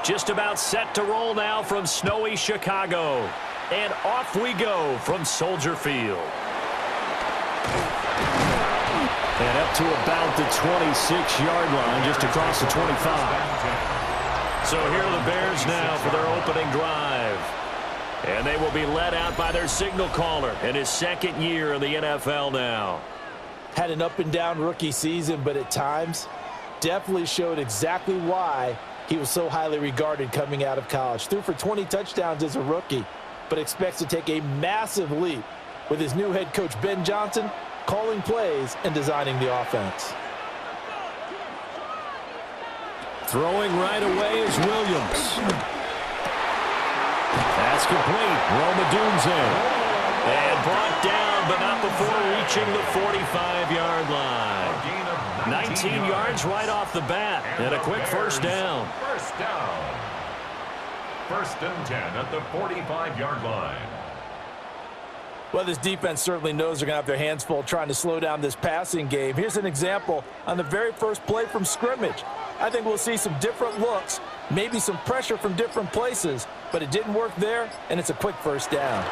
Just about set to roll now from snowy Chicago. And off we go from Soldier Field. And up to about the 26-yard line, just across the 25. So here are the Bears now for their opening drive. And they will be led out by their signal caller in his second year in the NFL now. Had an up-and-down rookie season, but at times definitely showed exactly why he was so highly regarded coming out of college. Threw for 20 touchdowns as a rookie, but expects to take a massive leap with his new head coach, Ben Johnson, calling plays and designing the offense. Throwing right away is Williams. That's complete. Roma Dunze. And brought down, but not before reaching the 45-yard line. 19 yards right off the bat, and a quick first down. First down. First and 10 at the 45-yard line. Well, this defense certainly knows they're going to have their hands full trying to slow down this passing game. Here's an example on the very first play from scrimmage. I think we'll see some different looks, maybe some pressure from different places, but it didn't work there, and it's a quick first down.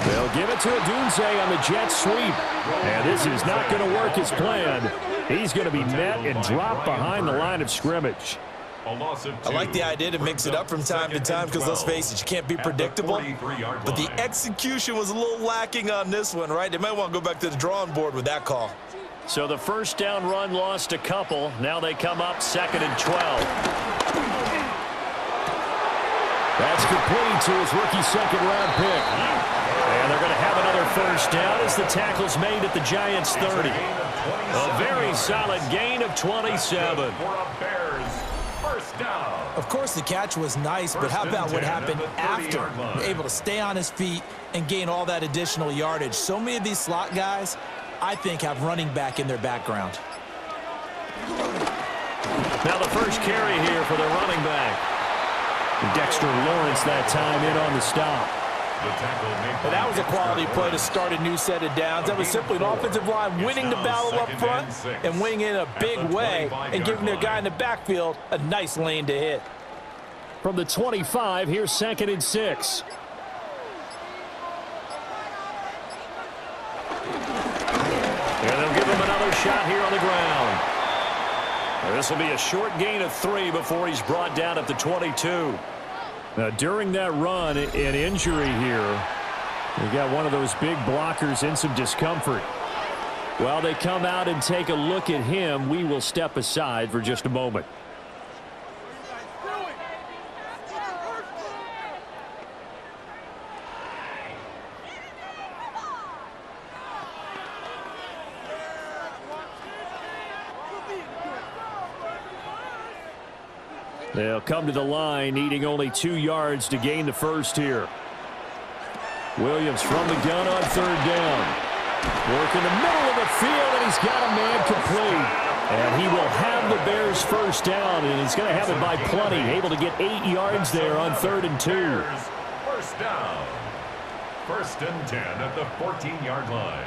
They'll give it to Dunze on the jet sweep. And this is not going to work as planned. He's going to be met and dropped behind the line of scrimmage. I like the idea to mix it up from time to time because, let's face it, you can't be predictable. But the execution was a little lacking on this one, right? They might want to go back to the drawing board with that call. So the first down run lost a couple. Now they come up 2nd and 12. That's complete to his rookie second-round pick. And they're going to have another first down as the tackle's made at the Giants' 30. A very solid gain of 27. Of course, the catch was nice, but how about what happened after? Able to stay on his feet and gain all that additional yardage. So many of these slot guys, I think, have running back in their background. Now the first carry here for the running back. Dexter Lawrence that time in on the stop. But that was a quality play to start a new set of downs. That was simply an offensive line winning the battle up front and winning in a big way and giving their guy in the backfield a nice lane to hit. From the 25, here's 2nd and 6. And they'll give him another shot here on the ground. This will be a short gain of 3 before he's brought down at the 22. Now, during that run, an injury here. We got one of those big blockers in some discomfort. While they come out and take a look at him, we will step aside for just a moment. They'll come to the line, needing only 2 yards to gain the first here. Williams from the gun on 3rd down. Work in the middle of the field, and he's got a man complete. And he will have the Bears first down, and he's going to have it by plenty. Able to get 8 yards there on 3rd and 2. First down. 1st and 10 at the 14-yard line.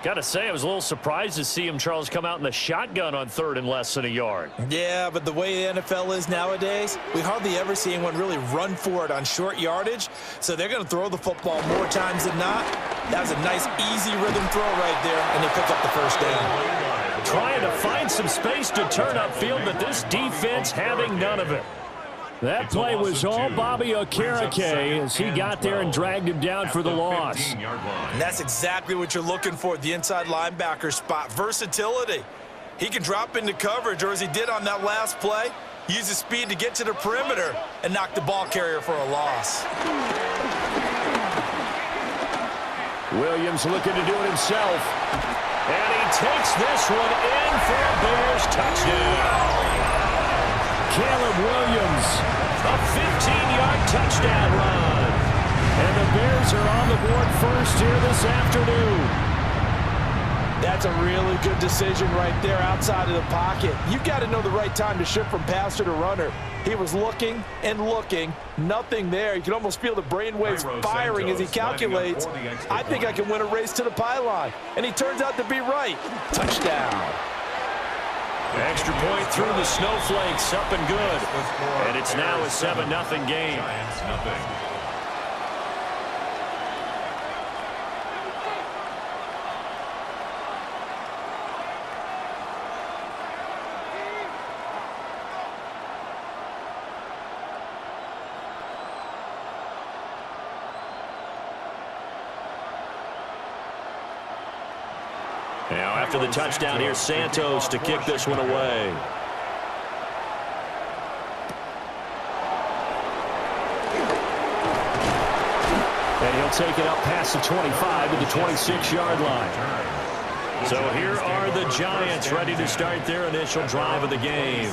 Got to say, I was a little surprised to see him, Charles, come out in the shotgun on 3rd and less than a yard. Yeah, but the way the NFL is nowadays, we hardly ever see anyone really run for it on short yardage. So they're going to throw the football more times than not. That was a nice, easy rhythm throw right there, and they pick up the first down. Trying to find some space to turn upfield, but this defense having none of it. That play was all Bobby Okereke as he got there and dragged him down for the loss. And that's exactly what you're looking for, the inside linebacker spot. Versatility. He can drop into coverage, or as he did on that last play, use his speed to get to the perimeter and knock the ball carrier for a loss. Williams looking to do it himself. And he takes this one in for a Bears touchdown. Caleb Williams, a 15-yard touchdown run. And the Bears are on the board first here this afternoon. That's a really good decision right there outside of the pocket. You got to know the right time to shift from passer to runner. He was looking and looking, nothing there. You can almost feel the brainwaves firing as he calculates, I think I can win a race to the pylon. And he turns out to be right. Touchdown. Extra point through the snowflakes, up and good. And it's now a 7-0 game. Giants nothing. Now after the touchdown, here's Santos to kick this one away. And he'll take it up past the 25 to the 26-yard line. So here are the Giants ready to start their initial drive of the game.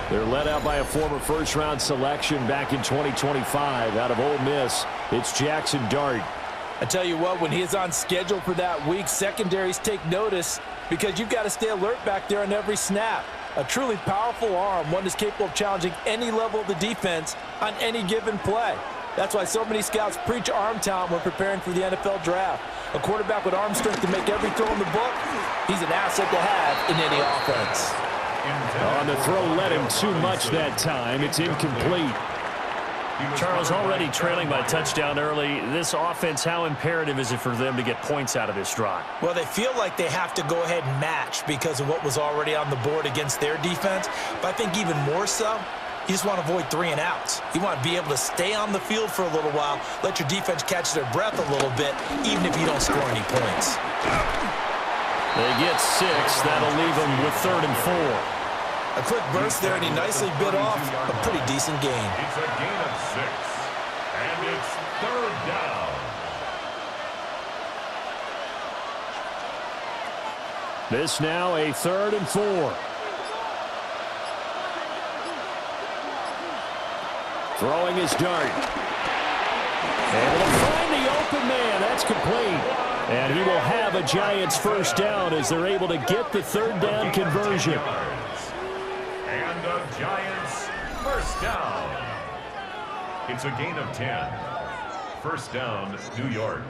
They're led out by a former first-round selection back in 2025 out of Ole Miss. It's Jackson Dart. I tell you what, when he is on schedule for that week, secondaries take notice because you've got to stay alert back there on every snap. A truly powerful arm, one that's capable of challenging any level of the defense on any given play. That's why so many scouts preach arm talent when preparing for the NFL draft. A quarterback with arm strength to make every throw in the book, he's an asset to have in any offense. On the throw led him too much that time. It's incomplete. Charles, already trailing by touchdown early. This offense, how imperative is it for them to get points out of this drive? Well, they feel like they have to go ahead and match because of what was already on the board against their defense. But I think even more so, you just want to avoid 3 and outs. You want to be able to stay on the field for a little while, let your defense catch their breath a little bit, even if you don't score any points. They get 6. That'll leave them with 3rd and 4. A quick burst there, and he nicely bit off a pretty decent gain. It's a gain of 6. And it's 3rd down. This now a 3rd and 4. Throwing his Dart. Able to find the open man. That's complete. And he will have a Giants first down as they're able to get the 3rd down conversion. And the Giants first down. It's a gain of 10. First down, New York.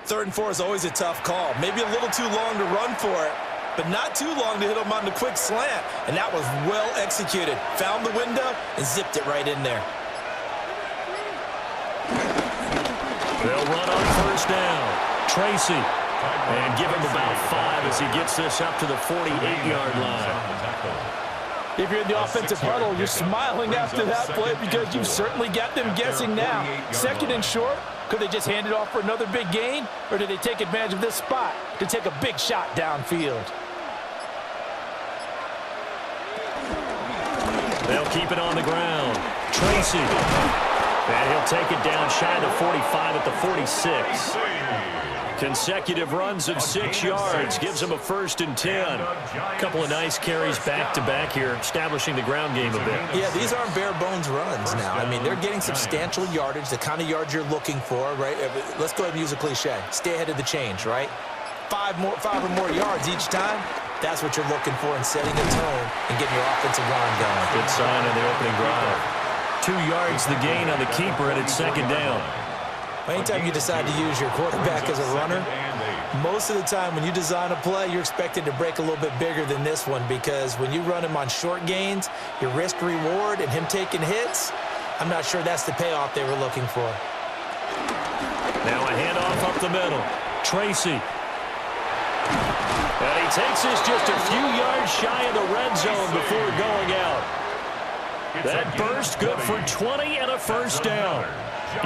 3rd and 4 is always a tough call. Maybe a little too long to run for it, but not too long to hit him on the quick slant. And that was well executed. Found the window and zipped it right in there. They'll run on first down. Tracy. And give him about 5 as he gets this up to the 48-yard line. If you're in the offensive huddle, you're smiling after that play because you've certainly got them guessing now. 2nd and short, could they just hand it off for another big gain? Or did they take advantage of this spot to take a big shot downfield? They'll keep it on the ground. Tracy. And he'll take it down shy of the 45 at the 46. Consecutive runs of 6 yards gives him a 1st and 10. A couple of nice carries back-to-back here, establishing the ground game a bit. Yeah, these aren't bare-bones runs now. I mean, they're getting substantial yardage, the kind of yards you're looking for, right? Let's go ahead and use a cliche. Stay ahead of the change, right? 5 or more yards each time. That's what you're looking for in setting a tone and getting your offensive line going. Good sign on the opening drive. 2 yards the gain on the keeper, and it's 2nd down. Anytime you decide to use your quarterback as a runner, most of the time when you design a play, you're expected to break a little bit bigger than this one because when you run him on short gains, your risk-reward and him taking hits, I'm not sure that's the payoff they were looking for. Now a handoff up the middle. Tracy. And he takes this just a few yards shy of the red zone before going out. That burst good for 20 and a first down.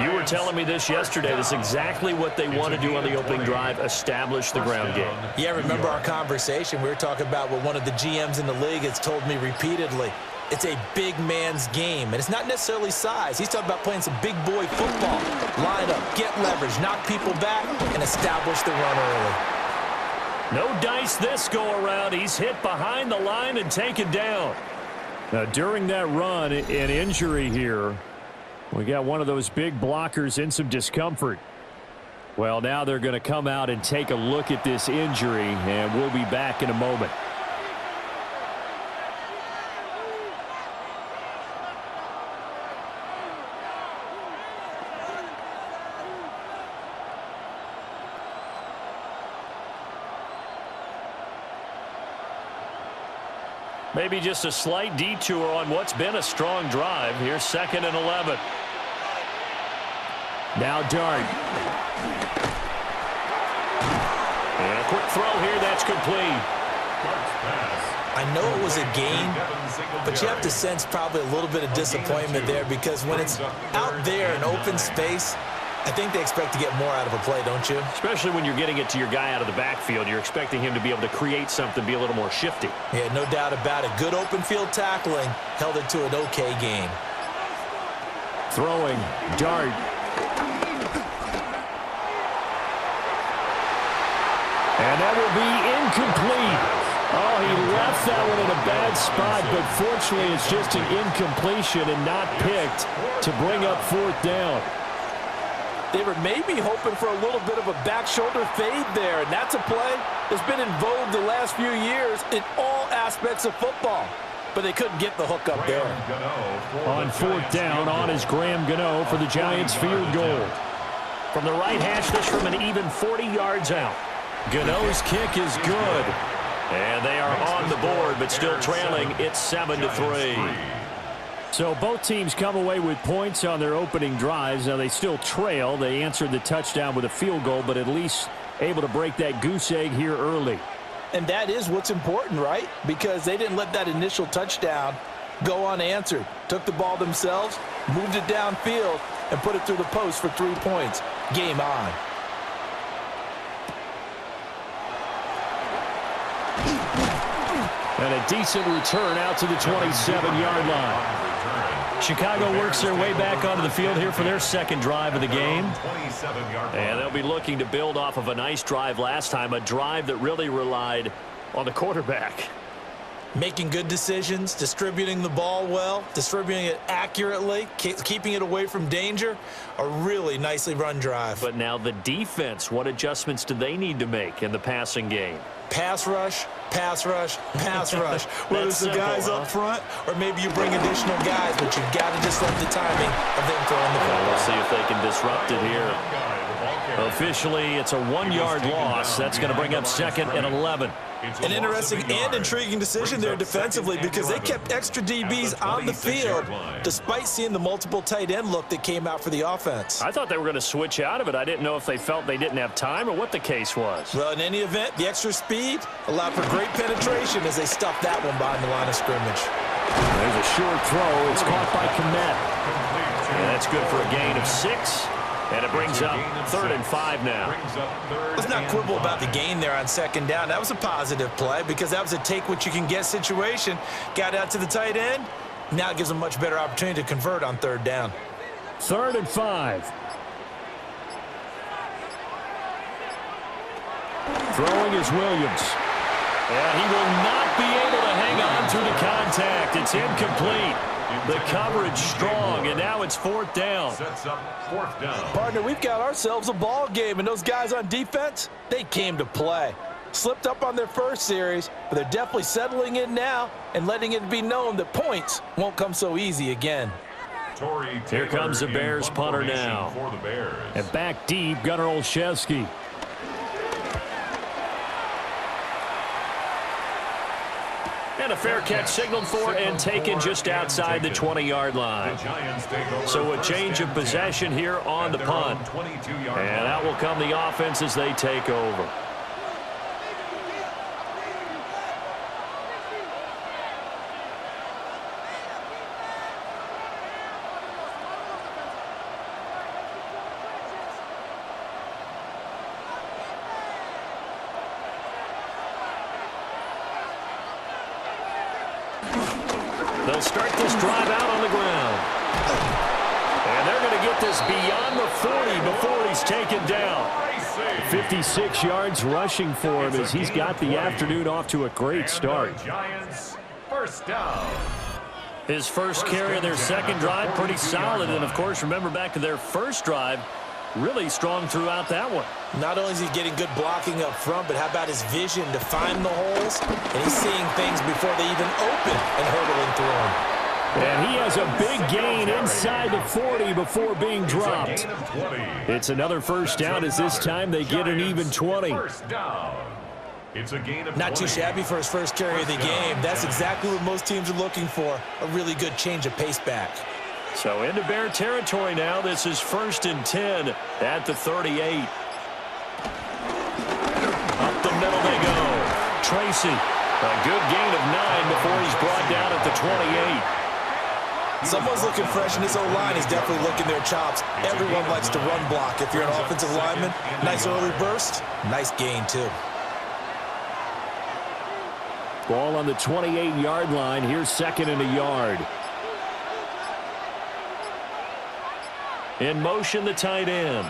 You were telling me this yesterday. That's exactly what they want to do on the opening drive, establish the ground game. Yeah, remember our conversation. We were talking about what one of the GMs in the league has told me repeatedly. It's a big man's game, and it's not necessarily size. He's talking about playing some big boy football. Line up, get leverage, knock people back, and establish the run early. No dice this go-around. He's hit behind the line and taken down. Now, during that run, an injury here. We got one of those big blockers in some discomfort. Well, now they're going to come out and take a look at this injury, and we'll be back in a moment. Maybe just a slight detour on what's been a strong drive. Here's 2nd and 11. Now Dart. And a quick throw here. That's complete. I know it was a gain, but you have to sense probably a little bit of disappointment there because when it's out there in open space, I think they expect to get more out of a play, don't you? Especially when you're getting it to your guy out of the backfield. You're expecting him to be able to create something, be a little more shifty. Yeah, no doubt about it. Good open field tackling held it to an okay gain. Throwing, Dart. And that will be incomplete. Oh, he left that one in a bad spot, but fortunately it's just an incompletion and not picked to bring up 4th down. They were maybe hoping for a little bit of a back shoulder fade there, and that's a play that's been in vogue the last few years in all aspects of football. But they couldn't get the hook up there. On 4th down, on is Graham Gano for the Giants field goal. From the right hash, this from an even 40 yards out. Gano's kick is good. And they are on the board, but still trailing. It's 7-3. So both teams come away with points on their opening drives. Now they still trail. They answered the touchdown with a field goal, but at least able to break that goose egg here early. And that is what's important, right? Because they didn't let that initial touchdown go unanswered. Took the ball themselves, moved it downfield, and put it through the post for 3 points. Game on. And a decent return out to the 27-yard line. Chicago works their way back onto the field here for their 2nd drive of the game. And they'll be looking to build off of a nice drive last time, a drive that really relied on the quarterback. Making good decisions, distributing the ball well, distributing it accurately, keeping it away from danger. A really nicely run drive. But now the defense, what adjustments do they need to make in the passing game? Pass rush, pass rush, pass rush. Whether it's the guys up front or maybe you bring additional guys, but you've got to disrupt the timing of them throwing the ball. We'll see if they can disrupt it here. Officially, it's a 1-yard loss. That's going to bring up 2nd and 11. An interesting and intriguing decision there defensively because they kept extra DBs on the field despite seeing the multiple tight end look that came out for the offense. I thought they were going to switch out of it. I didn't know if they felt they didn't have time or what the case was. Well, in any event, the extra speed allowed for great penetration as they stuffed that one behind the line of scrimmage. There's a short throw. It's caught by Kmet. And that's good for a gain of 6. And it brings up 3rd and 5 now. Let's not quibble about the gain there on 2nd down. That was a positive play because that was a take-what-you-can-get situation. Got out to the tight end. Now it gives them a much better opportunity to convert on 3rd down. 3rd and 5. Throwing is Williams. And he will not be able to hang on through the contact. It's incomplete. The coverage strong, and now it's 4th down. Sets up 4th down. Partner, we've got ourselves a ball game, and those guys on defense, they came to play. Slipped up on their first series, but they're definitely settling in now and letting it be known that points won't come so easy again. Here comes the Bears punter now. And back deep, Gunnar Olszewski. And a fair catch signaled for and taken just outside the 20-yard line. So a change of possession here on the punt. And out will come the offense as they take over. They'll start this drive out on the ground. And they're going to get this beyond the 40 before he's taken down. 56 yards rushing for him as he's got the afternoon off to a great start. Giants, 1st down. His first carry of their 2nd drive, pretty solid. And, of course, remember back to their first drive, really strong throughout that one. Not only is he getting good blocking up front, but how about his vision to find the holes? And he's seeing things before they even open and hurdling through them. And he has a big gain inside the 40 before being dropped. It's another 1st down as this time they get an even 20. It's a gain of Not 20. too shabby for his first carry of the game. That's exactly what most teams are looking for, a really good change of pace back. So into Bear territory now. This is 1st and 10 at the 38. Up the middle they go. Tracy, a good gain of 9 before he's brought down at the 28. Someone's looking fresh, and this O-line is definitely licking their chops. Everyone likes to run block. If you're an offensive lineman, nice early burst, nice gain too. Ball on the 28-yard line. Here's 2nd and a yard. In motion, the tight end.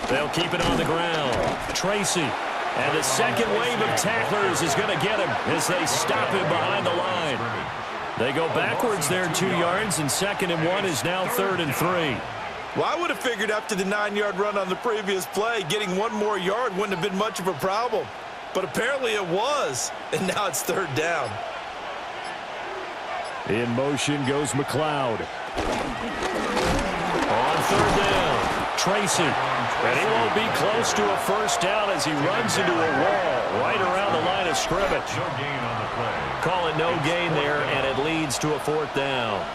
They'll keep it on the ground. Tracy. And the second wave of tacklers is going to get him as they stop him behind the line. They go backwards there 2 yards, and 2nd and 1 is now 3rd and 3. Well, I would have figured after the 9-yard run on the previous play, getting 1 more yard wouldn't have been much of a problem. But apparently it was, and now it's 3rd down. In motion goes McLeod. On 3rd down, Tracy. And he won't be close to a first down as he runs into a wall right around the line of scrimmage. No gain on the play. Call it no gain there, and it leads to a 4th down.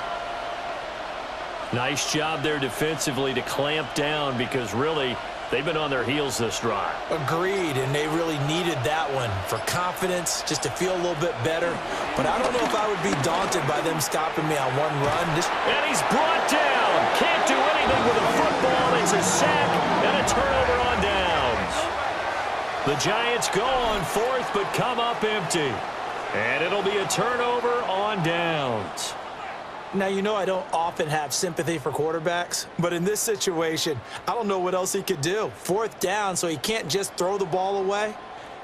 Nice job there defensively to clamp down because really they've been on their heels this drive. Agreed, and they really needed that one for confidence, just to feel a little bit better. But I don't know if I would be daunted by them stopping me on one run. And he's brought down. Can't do anything with a football. It's a sack and a turnover on downs. The Giants go on 4th but come up empty. And it'll be a turnover on downs. Now, you know I don't often have sympathy for quarterbacks, but in this situation, I don't know what else he could do. 4th down, so he can't just throw the ball away.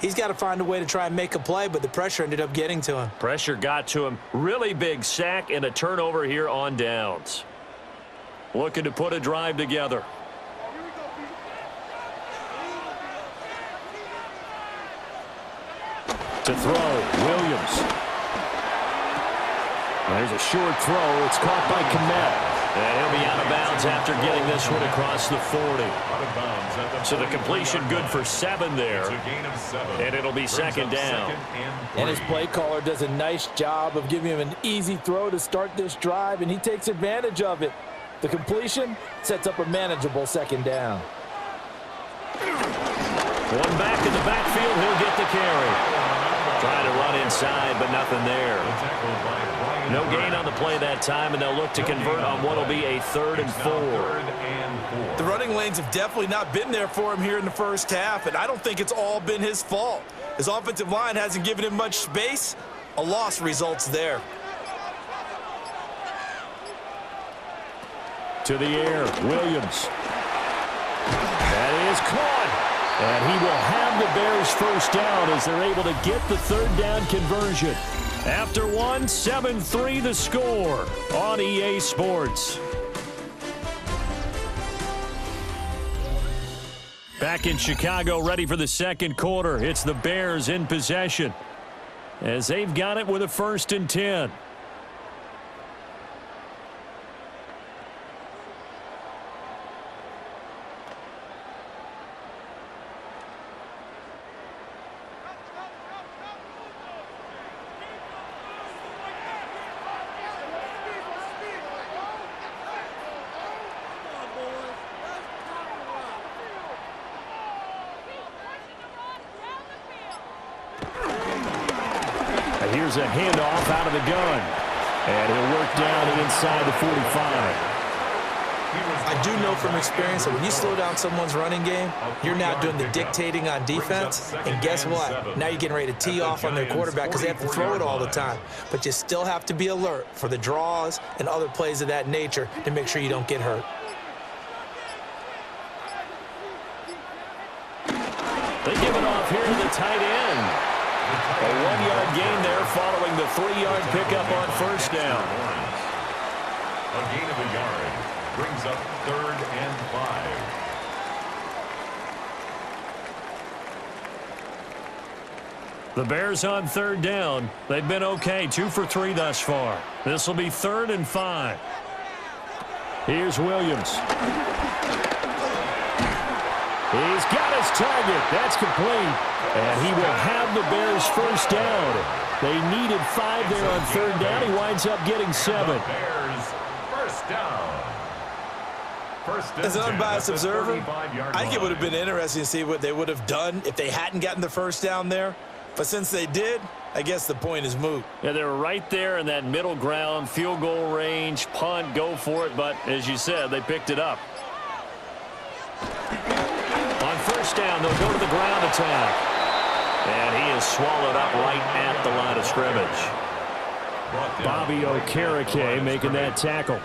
He's got to find a way to try and make a play, but the pressure ended up getting to him. Pressure got to him. Really big sack and a turnover here on downs. Looking to put a drive together. To throw, Williams. There's a short throw. It's caught by Kmet. And he'll be out of bounds after getting this one across the 40. So the completion good for 7 there. And it'll be 2nd down. And his play caller does a nice job of giving him an easy throw to start this drive, and he takes advantage of it. The completion sets up a manageable 2nd down. One back in the backfield. He'll get the carry. Trying to run inside, but nothing there. No gain on the play that time, and they'll look to convert on what will be a 3rd and 4. The running lanes have definitely not been there for him here in the first half, and I don't think it's all been his fault. His offensive line hasn't given him much space. A loss results there. To the air, Williams. That is caught. And he will have the Bears first down as they're able to get the 3rd down conversion. After 1, 7-3 the score on EA Sports. Back in Chicago, ready for the 2nd quarter. It's the Bears in possession as they've got it with a 1st and 10. Here's a handoff out of the gun. And he'll work down inside the 45. I do know from experience that when you slow down someone's running game, you're now doing the dictating on defense. And guess what? Now you're getting ready to tee off on their quarterback because they have to throw it all the time. But you still have to be alert for the draws and other plays of that nature to make sure you don't get hurt. They give it off here to the tight end. A 1-yard gain there following the 3-yard pickup on first down. A gain of a yard brings up 3rd and 5. The Bears on 3rd down. They've been okay, 2 for 3 thus far. This will be 3rd and 5. Here's Williams. He's got his target. That's complete. And he will have the Bears first down. They needed 5 there on third down. He winds up getting 7. Bears first down. As an unbiased observer, I think it would have been interesting to see what they would have done if they hadn't gotten the first down there. But since they did, I guess the point is moot. Yeah, they were right there in that middle ground, field goal range, punt, go for it. But as you said, they picked it up. On first down, they'll go to the ground attack. And he is swallowed up right at the line of scrimmage. Bobby Okereke making that tackle.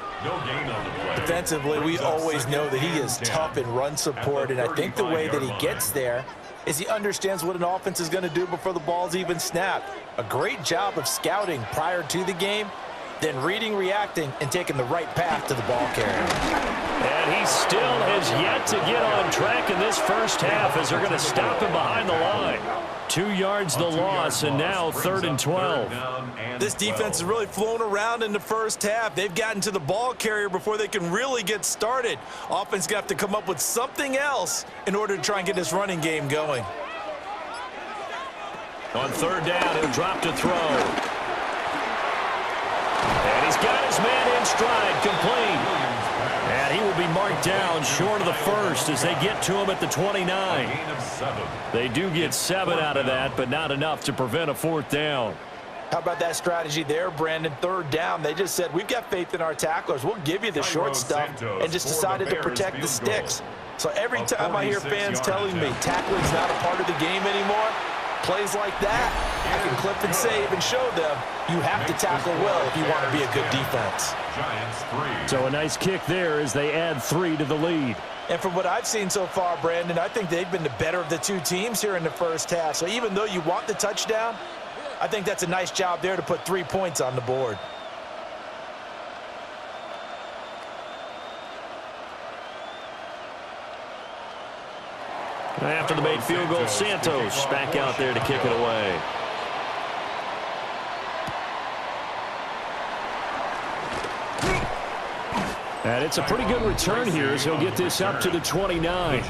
Defensively, we always know that he is tough in run support, and I think the way that he gets there is he understands what an offense is going to do before the ball's even snapped. A great job of scouting prior to the game, then reading, reacting, and taking the right path to the ball carrier. And he still has yet to get on track in this first half as they're going to stop him behind the line. 2 yards the loss, and now 3rd and 12. This defense has really flown around in the first half. They've gotten to the ball carrier before they can really get started. Offense got to come up with something else in order to try and get this running game going. On third down, he'll drop to throw. And he's got his man in stride, complete. And he will be marked down short of the first as they get to him at the 29. They do get 7 out of that, but not enough to prevent a 4th down. How about that strategy there, Brandon? Third down, they just said, we've got faith in our tacklers. We'll give you the short stuff, and just decided to protect the sticks. So every time I hear fans telling me tackling's not a part of the game anymore, plays like that, I can clip and save and show them you have to tackle well if you want to be a good defense. So a nice kick there as they add 3 to the lead. And from what I've seen so far, Brandon, I think they've been the better of the two teams here in the first half. So even though you want the touchdown, I think that's a nice job there to put 3 points on the board. After the made field goal, Santos back out there to kick it away. And it's a pretty good return here as he'll get this up to the 29.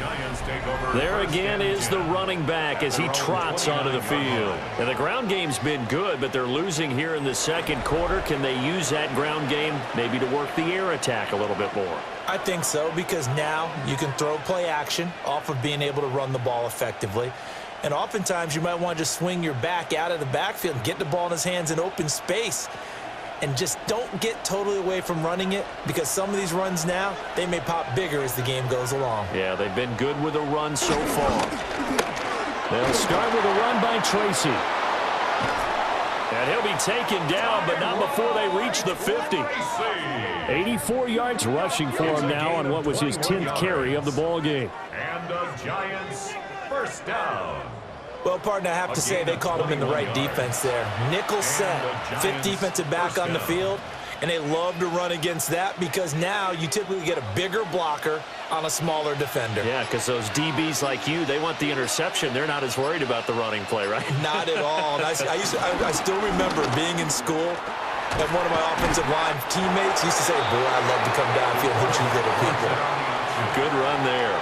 There again is the running back as he trots onto the field. And the ground game's been good, but they're losing here in the second quarter. Can they use that ground game maybe to work the air attack a little bit more? I think so, because now you can throw play action off of being able to run the ball effectively. And oftentimes you might want to just swing your back out of the backfield and get the ball in his hands in open space. And just don't get totally away from running it, because some of these runs now, they may pop bigger as the game goes along. Yeah, they've been good with a run so far. They'll start with a run by Tracy. And he'll be taken down, but not before they reach the 50. 84 yards rushing for him now on what was his 10th carry of the ball game. And the Giants first down. Well, partner, I have to say they caught him in the right defense there. Nickel set, 5th defensive back on the field, and they love to run against that because now you typically get a bigger blocker on a smaller defender. Yeah, because those DBs like you, they want the interception. They're not as worried about the running play, right? Not at all. And I still remember being in school, and one of my offensive line teammates used to say, boy, I'd love to come downfield and hit you little people. Good run there.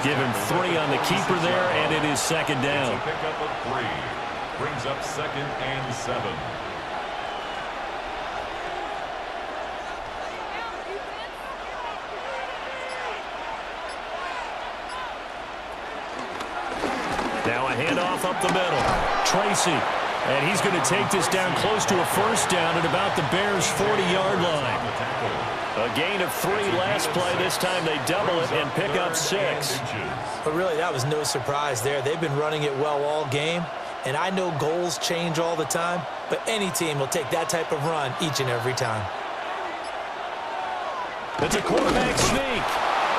Give him 3 on the keeper there, and it is second down. Pick up of 3. Brings up 2nd and 7. Now a handoff up the middle. Tracy. And he's going to take this down close to a first down at about the Bears' 40-yard line. A gain of 3 last play. This time they double it and pick up 6. But really, that was no surprise there. They've been running it well all game. And I know goals change all the time, but any team will take that type of run each and every time. It's a quarterback sneak.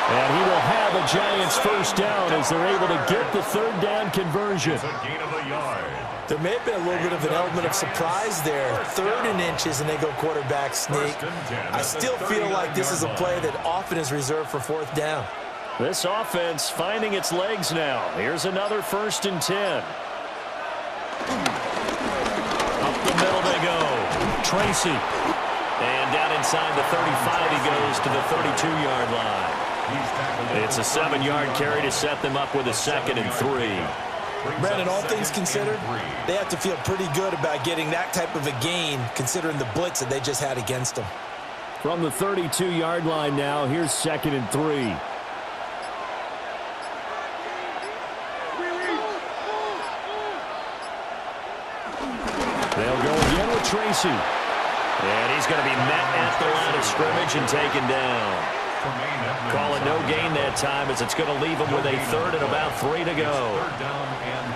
And he will have a Giants first down as they're able to get the 3rd down conversion. It's a gain of a yard. There may have been a little bit of an element of surprise there. 3rd and inches, and they go quarterback sneak. I still feel like this is a play that often is reserved for 4th down. This offense finding its legs now. Here's another 1st and 10. Up the middle they go. Tracy. And down inside the 35 he goes to the 32-yard line. It's a 7-yard carry to set them up with a 2nd and 3. Brandon, all things considered, they have to feel pretty good about getting that type of a gain considering the blitz that they just had against them. From the 32-yard line now, here's 2nd and 3. They'll go again with Tracy. And he's going to be met at the line of scrimmage and taken down. Call it no gain that time as it's going to leave him with a 3rd and about 3 to go. 3rd down and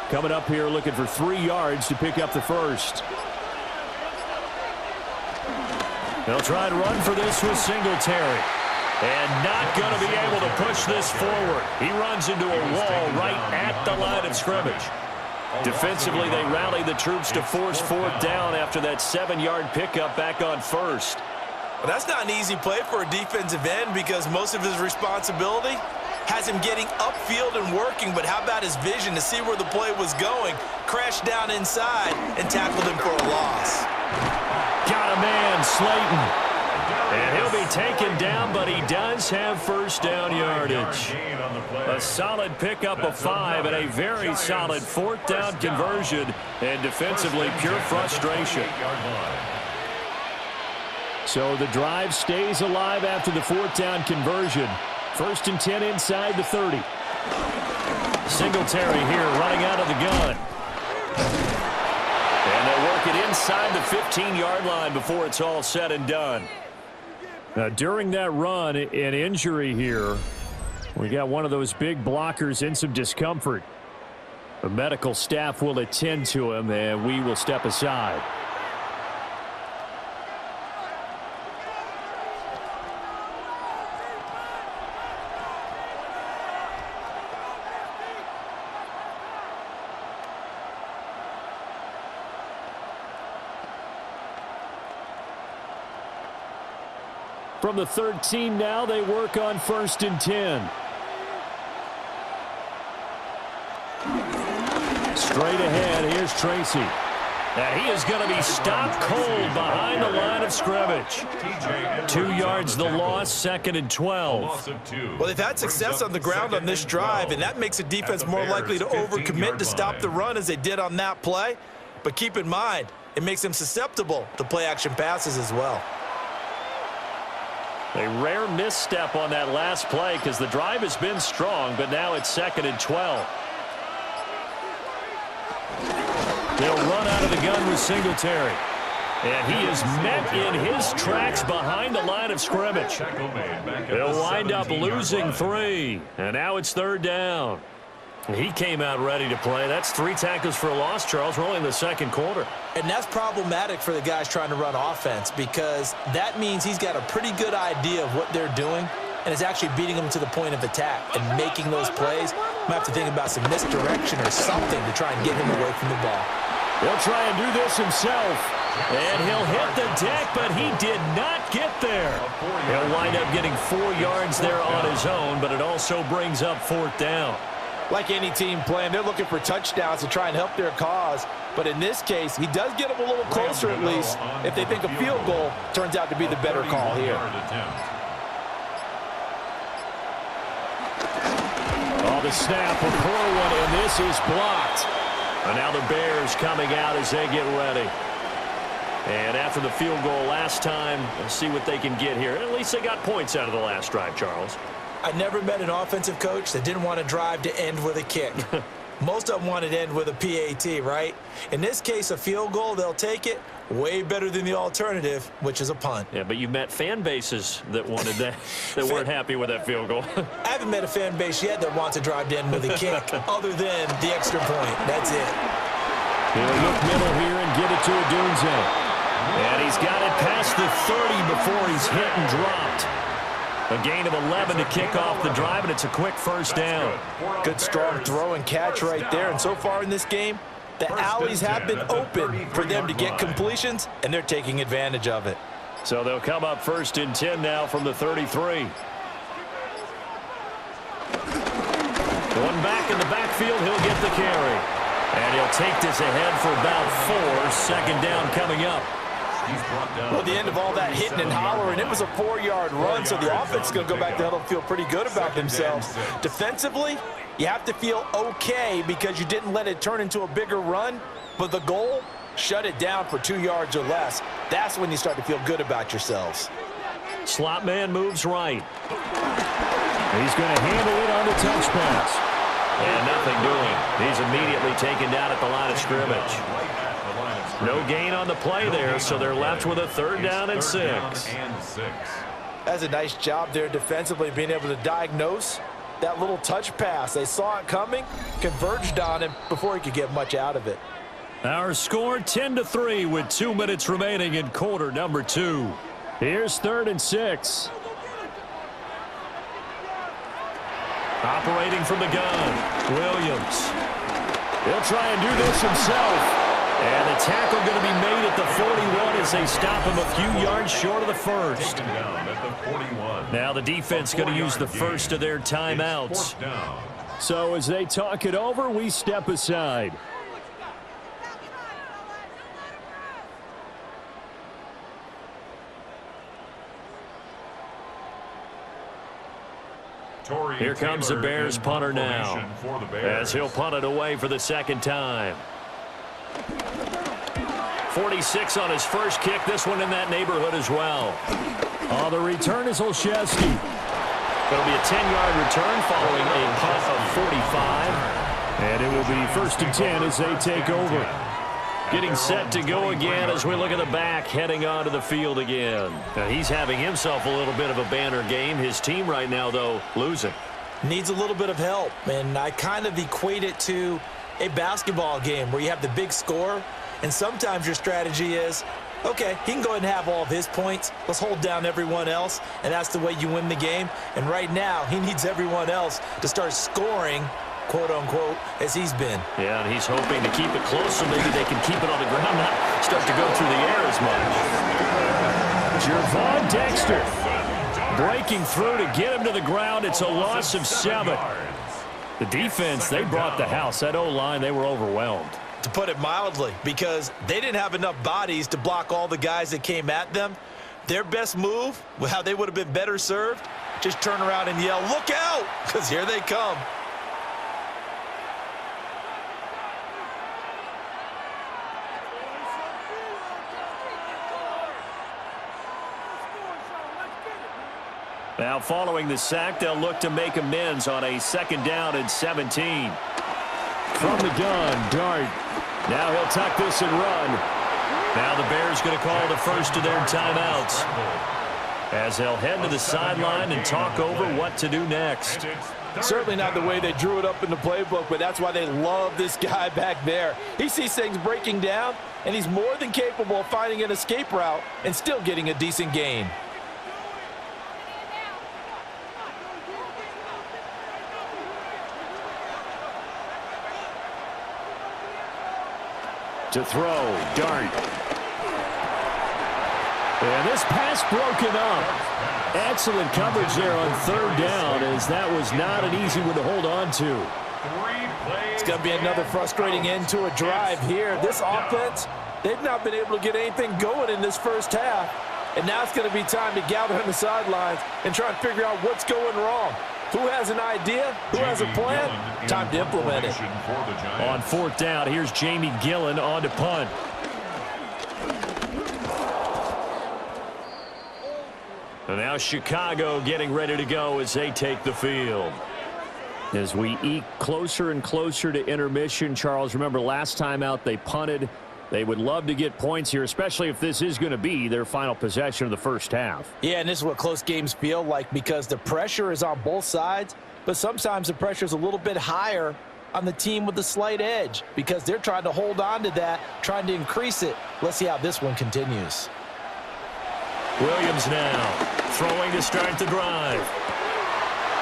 4. Coming up here looking for 3 yards to pick up the first. They'll try to run for this with Singletary. And not going to be able to push this forward. He runs into a wall right at the line of scrimmage. Defensively, they rally the troops to force 4th down after that 7-yard pickup back on 1st. Well, that's not an easy play for a defensive end because most of his responsibility has him getting upfield and working, but how about his vision to see where the play was going, crashed down inside, and tackled him for a loss. Got a man, Slayton. And he'll be taken down, but he does have 1st down yardage. A solid pickup of 5 and a very solid 4th down conversion, and defensively pure frustration. So the drive stays alive after the 4th down conversion. 1st and 10 inside the 30. Singletary here running out of the gun. And they'll work it inside the 15-yard line before it's all said and done. Now, during that run, an injury here. We got one of those big blockers in some discomfort. The medical staff will attend to him, and we will step aside. From the 13 now, they work on 1st and 10. Straight ahead, here's Tracy. And he is going to be stopped cold behind the line of scrimmage. 2 yards the loss, 2nd and 12. Well, they've had success on the ground on this drive, and that makes a defense more likely to overcommit to stop the run as they did on that play. But keep in mind, it makes them susceptible to play-action passes as well. A rare misstep on that last play because the drive has been strong, but now it's 2nd and 12. They'll run out of the gun with Singletary. And he is met in his tracks behind the line of scrimmage. They'll wind up losing 3. And now it's 3rd down. He came out ready to play. That's 3 tackles for a loss, Charles. We're only in the 2nd quarter. And that's problematic for the guys trying to run offense because that means he's got a pretty good idea of what they're doing and is actually beating them to the point of attack and making those plays. Might have to think about some misdirection or something to try and get him away from the ball. He'll try and do this himself. And he'll hit the deck, but he did not get there. He'll wind up getting 4 yards there on his own, but it also brings up 4th down. Like any team playing, they're looking for touchdowns to try and help their cause. But in this case, he does get them a little closer at least if they think a field goal turns out to be the better call here. Oh, the snap, a poor one, and this is blocked. And now the Bears coming out as they get ready. And after the field goal last time, let's see what they can get here. At least they got points out of the last drive, Charles. I never met an offensive coach that didn't want to drive to end with a kick. Most of them wanted to end with a PAT, right? In this case, a field goal, they'll take it. Way better than the alternative, which is a punt. Yeah, but you met fan bases that wanted that, that weren't happy with that field goal. I haven't met a fan base yet that wants to drive to end with a kick other than the extra point. That's it. He'll look middle here and get it to Odunze. And he's got it past the 30 before he's hit and dropped. A gain of 11 to kick off the drive, and it's a quick 1st down. Good strong throw and catch right there. And so far in this game, the alleys have been open for them to get completions, and they're taking advantage of it. So they'll come up 1st and 10 now from the 33. Going back in the backfield, he'll get the carry. And he'll take this ahead for about 4. 2nd down coming up. Well, the end of all that hitting and hollering, it was a 4-yard run, so the offense is going to go back to huddle and feel pretty good about themselves. Defensively, you have to feel okay because you didn't let it turn into a bigger run, but the goal, shut it down for 2 yards or less. That's when you start to feel good about yourselves. Slot man moves right. He's going to handle it on the touch pass. And nothing doing. He's immediately taken down at the line of scrimmage. No gain on the play there, so they're left with a 3rd down and 6. That's a nice job there defensively, being able to diagnose that little touch pass. They saw it coming, converged on him before he could get much out of it. Our score 10-3 with 2 minutes remaining in quarter number 2. Here's 3rd and 6. Operating from the gun, Williams. He'll try and do this himself. And the tackle going to be made at the 41 as they stop him a few yards short of the first. Now the defense going to use the first of their timeouts. So as they talk it over, we step aside. Here comes the Bears punter now, as he'll punt it away for the 2nd time. 46 on his first kick. This one in that neighborhood as well. On the return is Olszewski. It'll be a 10-yard return following a punt of 45. And it will be 1st and 10 as they take over. Getting set to go again as we look at the back heading onto the field again. Now he's having himself a little bit of a banner game. His team right now, though, losing. Needs a little bit of help, and I kind of equate it to a basketball game where you have the big score, and sometimes your strategy is, okay, he can go ahead and have all of his points. Let's hold down everyone else, and that's the way you win the game. And right now, he needs everyone else to start scoring, quote-unquote, as he's been. Yeah, and he's hoping to keep it close so maybe they can keep it on the ground, not start to go through the air as much. Jervon Dexter breaking through to get him to the ground. It's a loss of 7. The defense, they brought the house. That O-line, they were overwhelmed. To put it mildly, because they didn't have enough bodies to block all the guys that came at them. Their best move, how they would have been better served, just turn around and yell, "Look out!" because here they come. Now following the sack, they'll look to make amends on a 2nd down and 17. From the gun, Dart. Now he'll tuck this and run. Now the Bears going to call the first of their timeouts, as they'll head to the sideline and talk over what to do next. Certainly not the way they drew it up in the playbook, but that's why they love this guy back there. He sees things breaking down, and he's more than capable of finding an escape route and still getting a decent gain. To throw, Dart. And this pass broken up. Excellent coverage there on 3rd down, as that was not an easy one to hold on to. It's going to be another frustrating end to a drive here. This offense, they've not been able to get anything going in this first half. And now it's going to be time to gather on the sidelines and try and figure out what's going wrong. Who has an idea? Who has a plan? Time to implement it. On 4th down, here's Jamie Gillen on to punt. And now Chicago getting ready to go as they take the field. As we eke closer and closer to intermission, Charles, remember last time out they punted. They would love to get points here, especially if this is going to be their final possession of the first half. Yeah, and this is what close games feel like, because the pressure is on both sides, but sometimes the pressure is a little bit higher on the team with the slight edge because they're trying to hold on to that, trying to increase it. Let's see how this one continues. Williams now throwing to start the drive.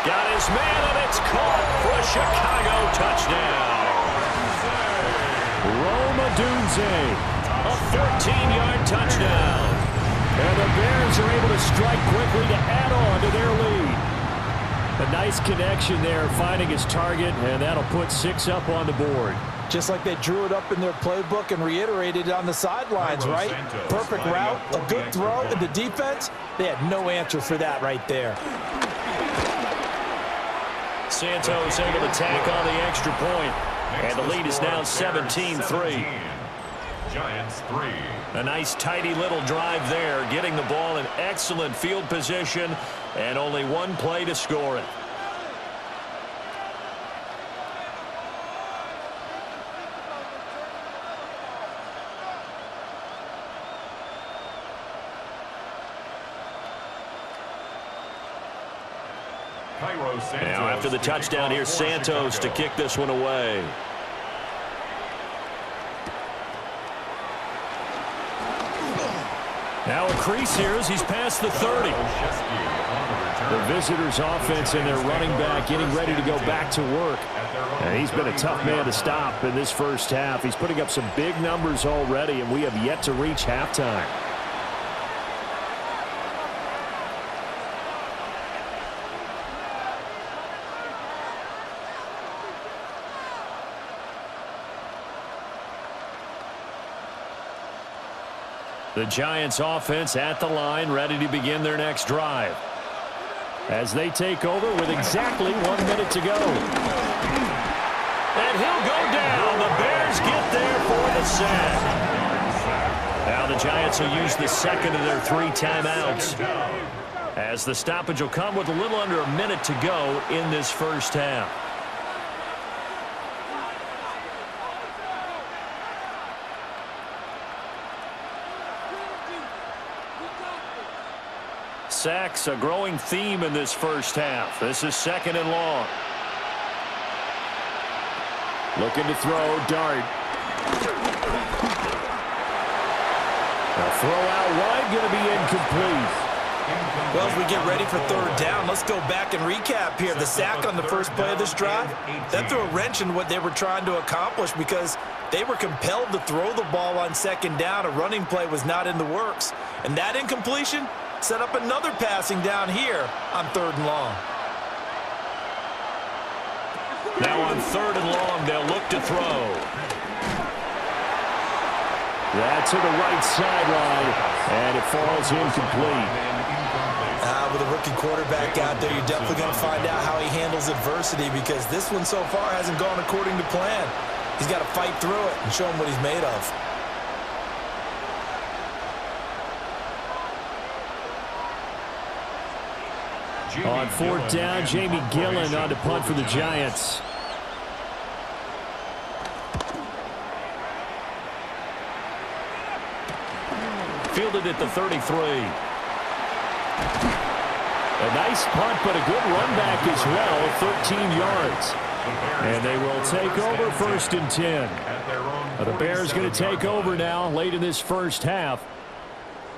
Got his man, and it's caught for a Chicago touchdown. Roma Dunze, a 14-yard touchdown. And the Bears are able to strike quickly to add on to their lead. A nice connection there, finding his target, and that'll put 6 up on the board. just like they drew it up in their playbook and reiterated it on the sidelines, right? Perfect route, a good throw, and the defense, they had no answer for that right there. Santos able to tack on the extra point, and the lead is now 17-3. Giants 3. A nice tidy little drive there, getting the ball in excellent field position, and only one play to score it. Now after the touchdown, here's Santos to kick this one away. Now a crease here as he's past the 30. The visitors' offense and their running back getting ready to go back to work. And he's been a tough man to stop in this first half. He's putting up some big numbers already, and we have yet to reach halftime. The Giants offense at the line, ready to begin their next drive. As they take over with exactly 1 minute to go. And he'll go down. The Bears get there for the sack. Now the Giants will use the second of their 3 timeouts, as the stoppage will come with a little under a minute to go in this first half. Sacks, a growing theme in this first half. This is 2nd and long. Looking to throw, Dart. A throw out wide, going to be incomplete. Well, as we get ready for 3rd down, let's go back and recap here. The sack on the first play of this drive, that threw a wrench in what they were trying to accomplish because they were compelled to throw the ball on 2nd down. A running play was not in the works. And that incompletion set up another passing down here on 3rd and long. Now on 3rd and long, they'll look to throw. That to the right sideline, and it falls incomplete. With a rookie quarterback out there, you're definitely going to find out how he handles adversity, because this one so far hasn't gone according to plan. He's got to fight through it and show him what he's made of. On 4th down, Jamie Gillen on to punt for the Giants. Fielded at the 33. A nice punt, but a good run back as well, 13 yards. And they will take over 1st and 10. The Bears going to take over now late in this first half.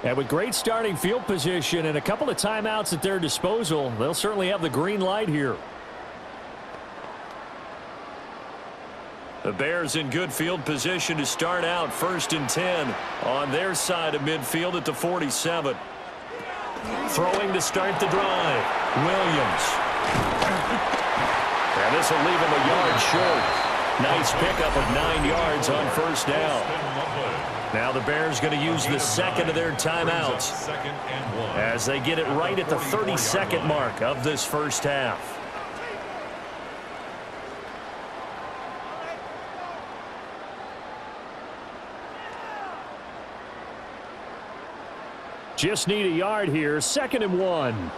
And with great starting field position and a couple of timeouts at their disposal, they'll certainly have the green light here. The Bears in good field position to start out 1st and 10 on their side of midfield at the 47. Throwing to start the drive, Williams. And this will leave him a yard short. Nice pickup of 9 yards on 1st down. Now the Bears going to use the 2nd of their timeouts as they get it right at the 32nd mark of this first half. Just need a yard here, 2nd and 1.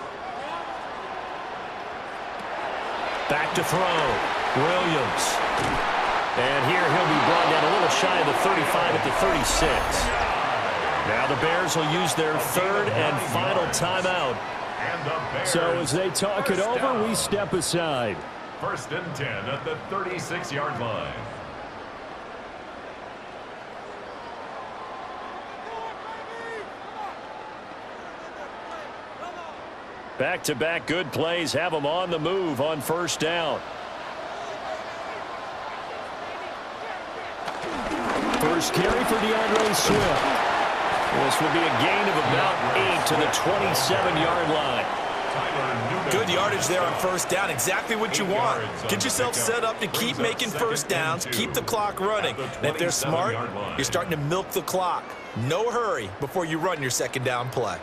Back to throw, Williams. And here he'll be brought down a little shy of the 35 at the 36. Now the Bears will use their 3rd and final timeout. So as they talk it over, we step aside. 1st and 10 at the 36-yard line. Back-to-back good plays have them on the move on 1st down. First carry for DeAndre Swift. This will be a gain of about 8 to the 27-yard line. Good yardage there on first down. Exactly what you want. Get yourself set up to keep making first downs, keep the clock running. And if they're smart, you're starting to milk the clock. No hurry before you run your second down play.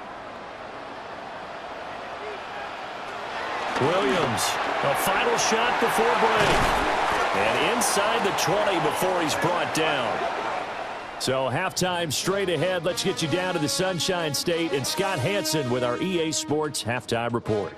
Williams, a final shot before break. And inside the 20 before he's brought down. So halftime straight ahead. Let's get you down to the Sunshine State and Scott Hansen with our EA Sports Halftime Report.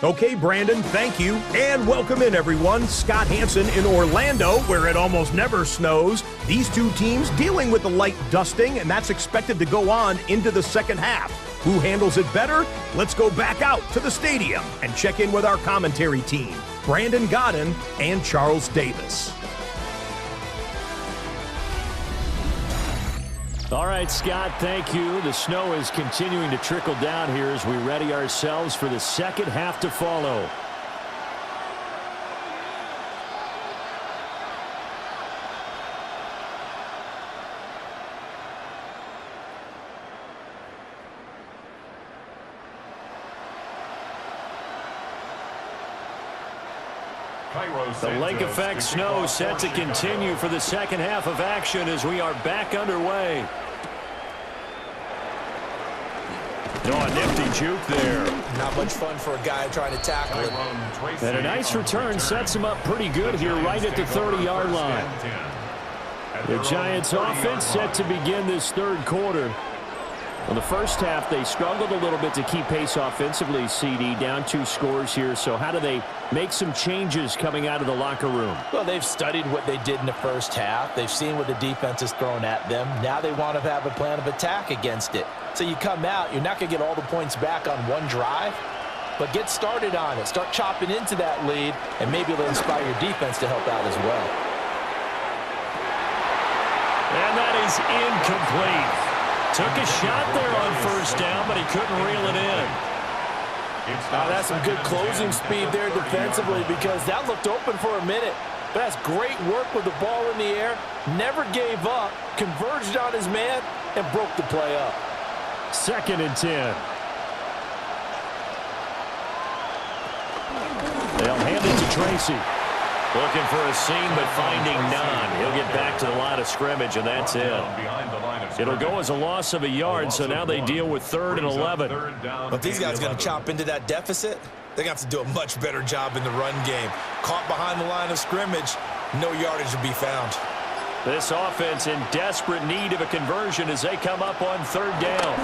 Okay, Brandon, thank you. And welcome in, everyone. Scott Hansen in Orlando, where it almost never snows. These two teams dealing with a light dusting, and that's expected to go on into the second half. Who handles it better? Let's go back out to the stadium and check in with our commentary team, Brandon Godden and Charles Davis. All right, Scott, thank you. The snow is continuing to trickle down here as we ready ourselves for the second half to follow. The lake effect snow set to continue for the second half of action as we are back underway. Oh, a nifty juke there. Not much fun for a guy trying to tackle it. And a nice return sets him up pretty good here right at the 30-yard line. The Giants offense set to begin this third quarter. In the first half, they struggled a little bit to keep pace offensively, CD, down 2 scores here. So how do they make some changes coming out of the locker room? Well, they've studied what they did in the first half. They've seen what the defense has thrown at them. Now they want to have a plan of attack against it. So you come out, you're not going to get all the points back on one drive, but get started on it. Start chopping into that lead, and maybe it'll inspire your defense to help out as well. And that is incomplete. Took a shot there on first down, but he couldn't reel it in. That's some good closing speed there defensively because that looked open for a minute. But that's great work with the ball in the air. Never gave up, converged on his man, and broke the play up. 2nd and 10. They'll hand it to Tracy. Looking for a seam, but finding none. He'll get back to the line of scrimmage, and that's it. It'll go as a loss of a yard, so now they deal with 3rd and 11. But these guys are going to chop into that deficit. They're going to have to do a much better job in the run game. Caught behind the line of scrimmage, no yardage to be found. This offense in desperate need of a conversion as they come up on 3rd down.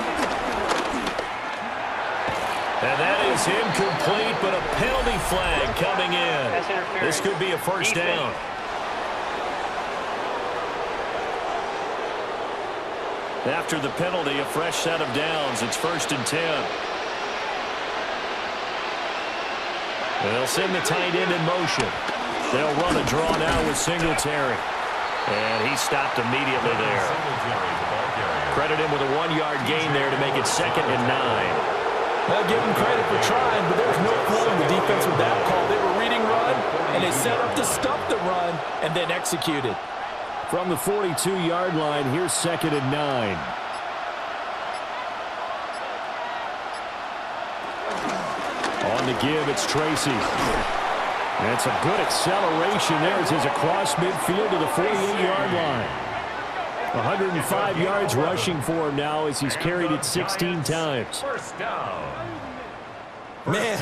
And that is incomplete, but a penalty flag coming in. This could be a first down. After the penalty, a fresh set of downs. It's 1st and 10. They'll send the tight end in motion. They'll run a draw now with Singletary. And he stopped immediately there. Credit him with a 1-yard gain there to make it 2nd and 9. I'll give them credit for trying, but there's no fooling the defense with that call. They were reading run, and they set up to stop the run and then executed. From the 42-yard line, here's 2nd and 9. On the give, it's Tracy. And it's a good acceleration there as he's across midfield to the 48-yard line. 105 yards rushing for him now as he's carried it 16 times. Man,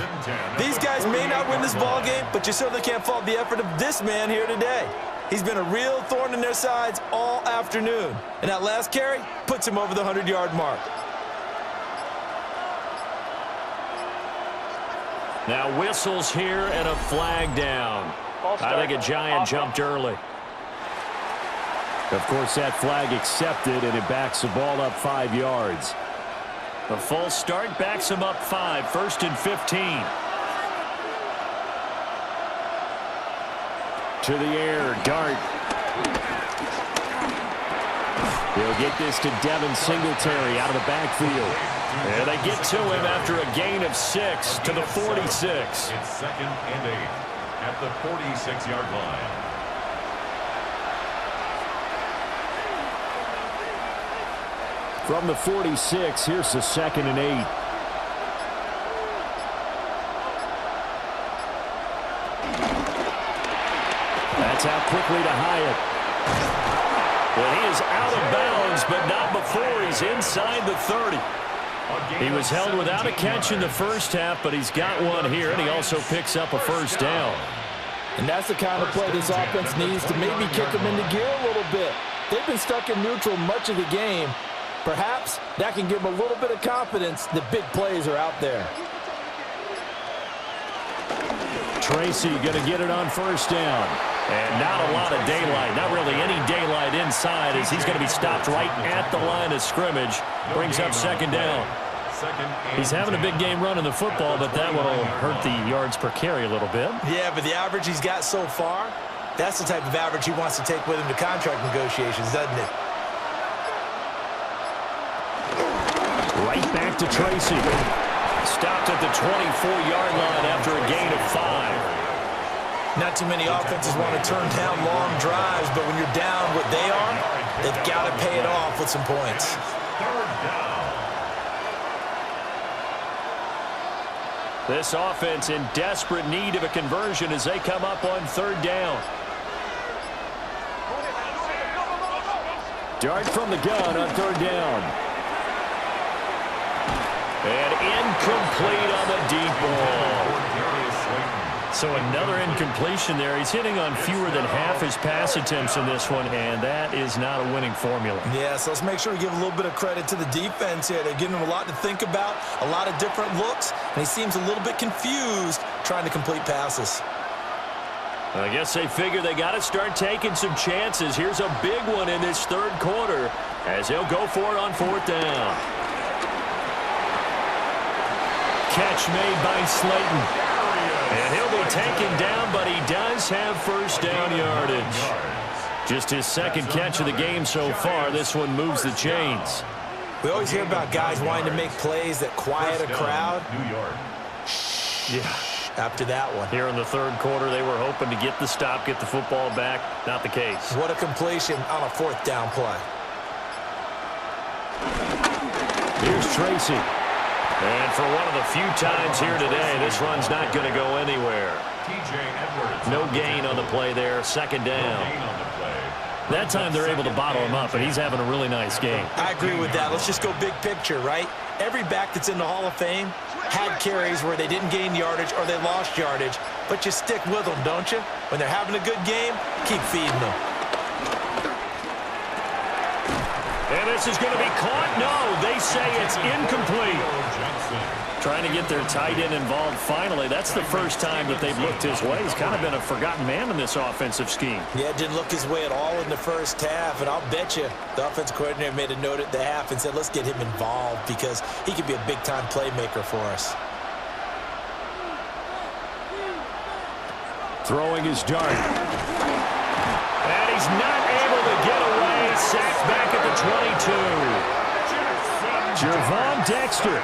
these guys may not win this ball game, but you certainly can't fault the effort of this man here today. He's been a real thorn in their sides all afternoon. And that last carry puts him over the 100-yard mark. Now whistles here and a flag down. I think a Giant jumped early. Of course, that flag accepted, and it backs the ball up 5 yards. A full start backs him up 5, 1st and 15. To the air, Dart. He'll get this to Devin Singletary out of the backfield. And they get to him after a gain of 6 to the 46. It's 2nd and 8 at the 46-yard line. From the 46, here's the 2nd and 8. Gets out quickly to Hyatt. Well, he is out of bounds, but not before he's inside the 30. He was held without a catch in the first half, but he's got one here, and he also picks up a first down. And that's the kind of play this offense needs to maybe kick them into gear a little bit. They've been stuck in neutral much of the game. Perhaps that can give them a little bit of confidence that big plays are out there. Tracy going to get it on first down. And not a lot of daylight, not really any daylight inside, as he's going to be stopped right at the line of scrimmage. Brings up second down. He's having a big game running the football, but that will hurt the yards per carry a little bit. Yeah, but the average he's got so far, that's the type of average he wants to take with him to contract negotiations, doesn't it? Right back to Tracy. Stopped at the 24-yard line after a gain of 5. Not too many offenses want to turn down long drives, but when you're down what they are, they've got to pay it off with some points. This offense in desperate need of a conversion as they come up on third down. Dart from the gun on third down. And incomplete on the deep ball. So another incompletion there. He's hitting on fewer than half his pass attempts in this one, and that is not a winning formula. Yeah, so let's make sure we give a little bit of credit to the defense here. They're giving him a lot to think about, a lot of different looks, and he seems a little bit confused trying to complete passes. I guess they figure they got to start taking some chances. Here's a big one in this third quarter as he'll go for it on fourth down. Catch made by Slayton. And he'll be taken down, but he does have first down yardage. Just his second catch of the game so far. This one moves the chains. We always hear about guys wanting to make plays that quiet a crowd. Yeah. After that one. Here in the third quarter, they were hoping to get the stop, get the football back. Not the case. What a completion on a fourth down play. Here's Tracy. And for one of the few times here today, this run's not going to go anywhere. No gain on the play there. Second down. That time they're able to bottle him up, and he's having a really nice game. I agree with that. Let's just go big picture, right? Every back that's in the Hall of Fame had carries where they didn't gain yardage or they lost yardage, but you stick with them, don't you? When they're having a good game, keep feeding them. And this is going to be caught. No, they say it's incomplete. Trying to get their tight end involved finally. That's the first time that they've looked his way. He's kind of been a forgotten man in this offensive scheme. Yeah, it didn't look his way at all in the first half, and I'll bet you the offensive coordinator made a note at the half and said, let's get him involved because he could be a big-time playmaker for us. Throwing his dart. And he's not able to get away. Sacked back at the 22. Jervon Dexter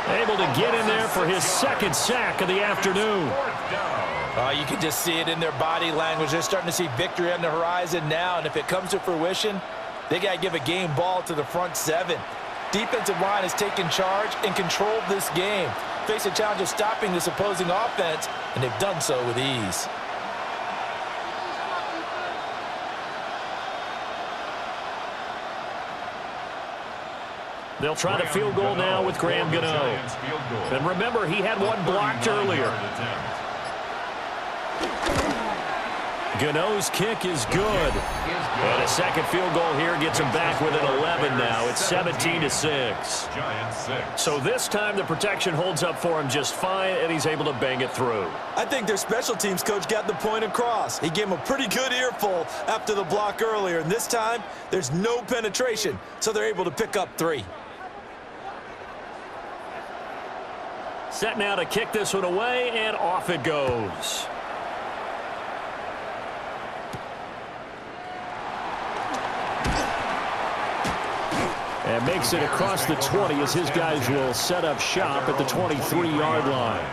able to get in there for his second sack of the afternoon. You can just see it in their body language. They're starting to see victory on the horizon now, and if it comes to fruition, they got to give a game ball to the front seven. Defensive line has taken charge and controlled this game. Face a challenge of stopping this opposing offense, and they've done so with ease. They'll try the field goal now with Graham Gano. And remember, he had one blocked earlier. Gano's kick is good. And a second field goal here gets him back within 11 now. It's 17-6. So this time the protection holds up for him just fine, and he's able to bang it through. I think their special teams coach got the point across. He gave him a pretty good earful after the block earlier, and this time there's no penetration, so they're able to pick up 3. Set now to kick this one away, and off it goes. And makes it across the 20 as his guys will set up shop at the 23-yard line.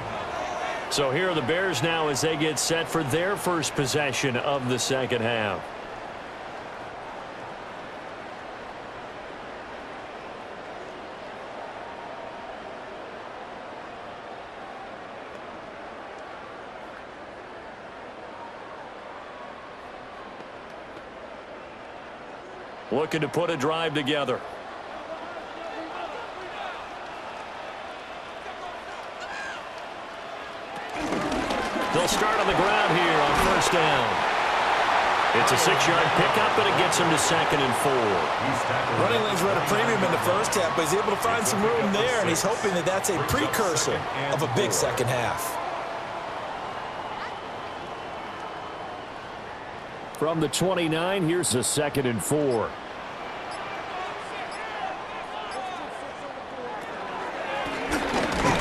So here are the Bears now as they get set for their first possession of the second half. looking to put a drive together. They'll start on the ground here on first down. It's a 6-yard pickup, and it gets him to 2nd and 4. Running lanes were at a premium in the first half, but he's able to find some room there, and he's hoping that that's a precursor of a big second half. From the 29, here's a 2nd and 4.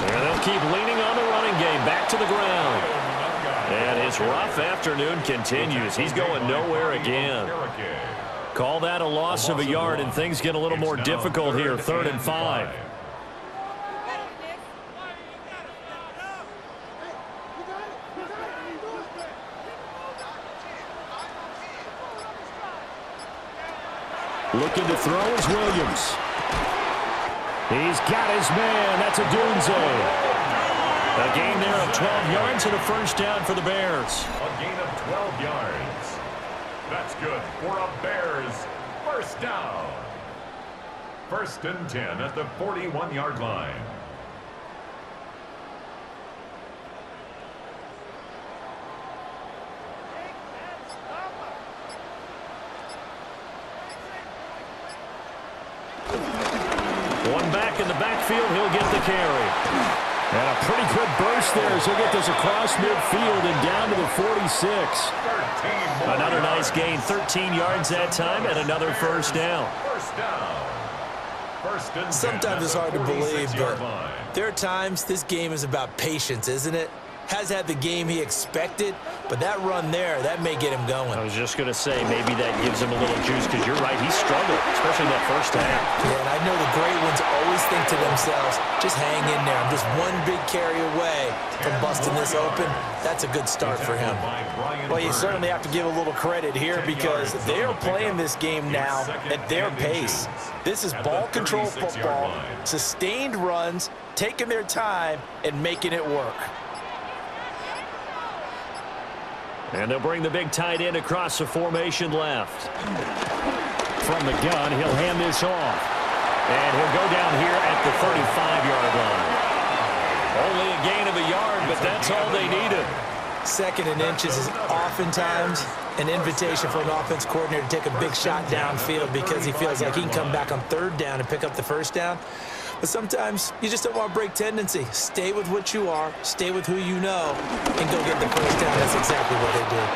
And they'll keep leaning on the running game. Back to the ground. And his rough afternoon continues. He's going nowhere again. Call that a loss of a yard, and things get a little more difficult here. 3rd and 5. Looking to throw is Williams. He's got his man. That's a Dunze. A gain there of 12 yards and a first down for the Bears. A gain of 12 yards. That's good for a Bears first down. 1st and 10 at the 41-yard line. One back in the backfield, he'll get the carry. And a pretty good burst there as he'll get this across midfield and down to the 46. Another nice gain, 13 yards that time, and another first down. Sometimes it's hard to believe, but there are times this game is about patience, isn't it? Has had the game he expected, but that run there, that may get him going. I was just going to say, maybe that gives him a little juice, because you're right, he struggled, especially that first half. Yeah, and I know the great ones always think to themselves, just hang in there. I'm just one big carry away from busting this open. That's a good start for him. Well, you certainly have to give a little credit here because they are playing this game now at their pace. This is ball control football, sustained runs, taking their time, and making it work. And they'll bring the big tight end across the formation left. From the gun, he'll hand this off. And he'll go down here at the 35-yard line. Only a gain of a yard, but that's all they needed. 2nd and inches is oftentimes an invitation for an offense coordinator to take a big shot downfield because he feels like he can come back on 3rd down and pick up the first down. But sometimes you just don't want to break tendency. Stay with what you are, stay with who you know, and go get the first down. That's exactly what they did.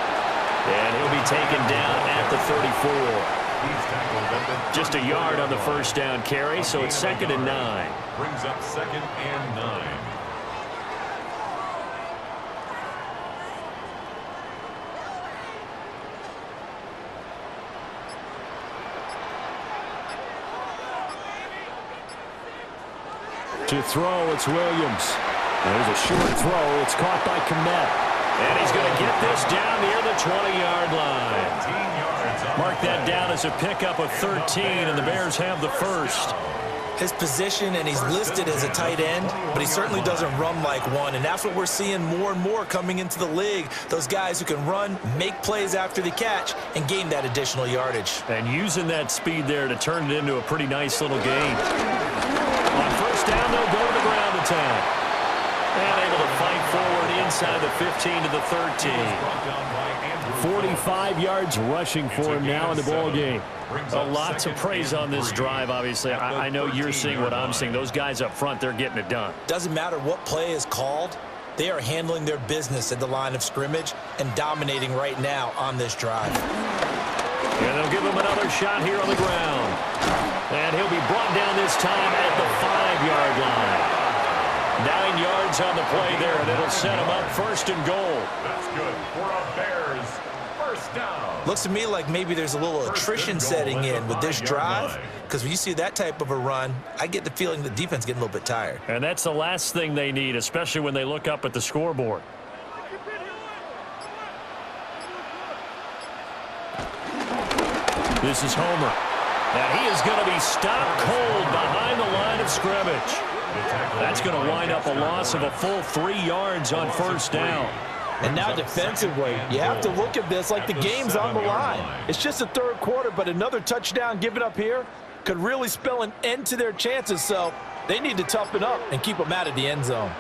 And he'll be taken down at the 34. Just a yard on the first down carry, so it's 2nd and 9. Brings up 2nd and 9. To throw, it's Williams. There's a short throw. It's caught by Kmet. And he's going to get this down near the 20-yard line. Mark that down as a pickup of 13, and the Bears have the first. His position, and he's listed as a tight end, but he certainly doesn't run like one, and that's what we're seeing more and more coming into the league. Those guys who can run, make plays after the catch, and gain that additional yardage. And using that speed there to turn it into a pretty nice little gain. On first down, they'll go to the ground attack. And able to fight forward inside the 15 to the 13. 45 yards rushing for him now in the ball game. A lot to praise on this drive, obviously. I know you're seeing what I'm seeing. Those guys up front, they're getting it done. Doesn't matter what play is called. They are handling their business at the line of scrimmage and dominating right now on this drive. And they'll give him another shot here on the ground. And he'll be brought down this time at the 5-yard line. 9 yards on the play there, and it'll set him up 1st and goal. That's good for a Bears first down. Looks to me like maybe there's a little attrition setting in with this drive, because when you see that type of a run, I get the feeling the defense getting a little bit tired. And that's the last thing they need, especially when they look up at the scoreboard. This is Homer. And he is going to be stopped cold behind the line of scrimmage. That's going to wind up a loss of a full 3 yards on first down. And now defensively, you have to look at this like the game's on the line. It's just the third quarter, but another touchdown given up here could really spell an end to their chances, so they need to toughen up and keep them out of the end zone.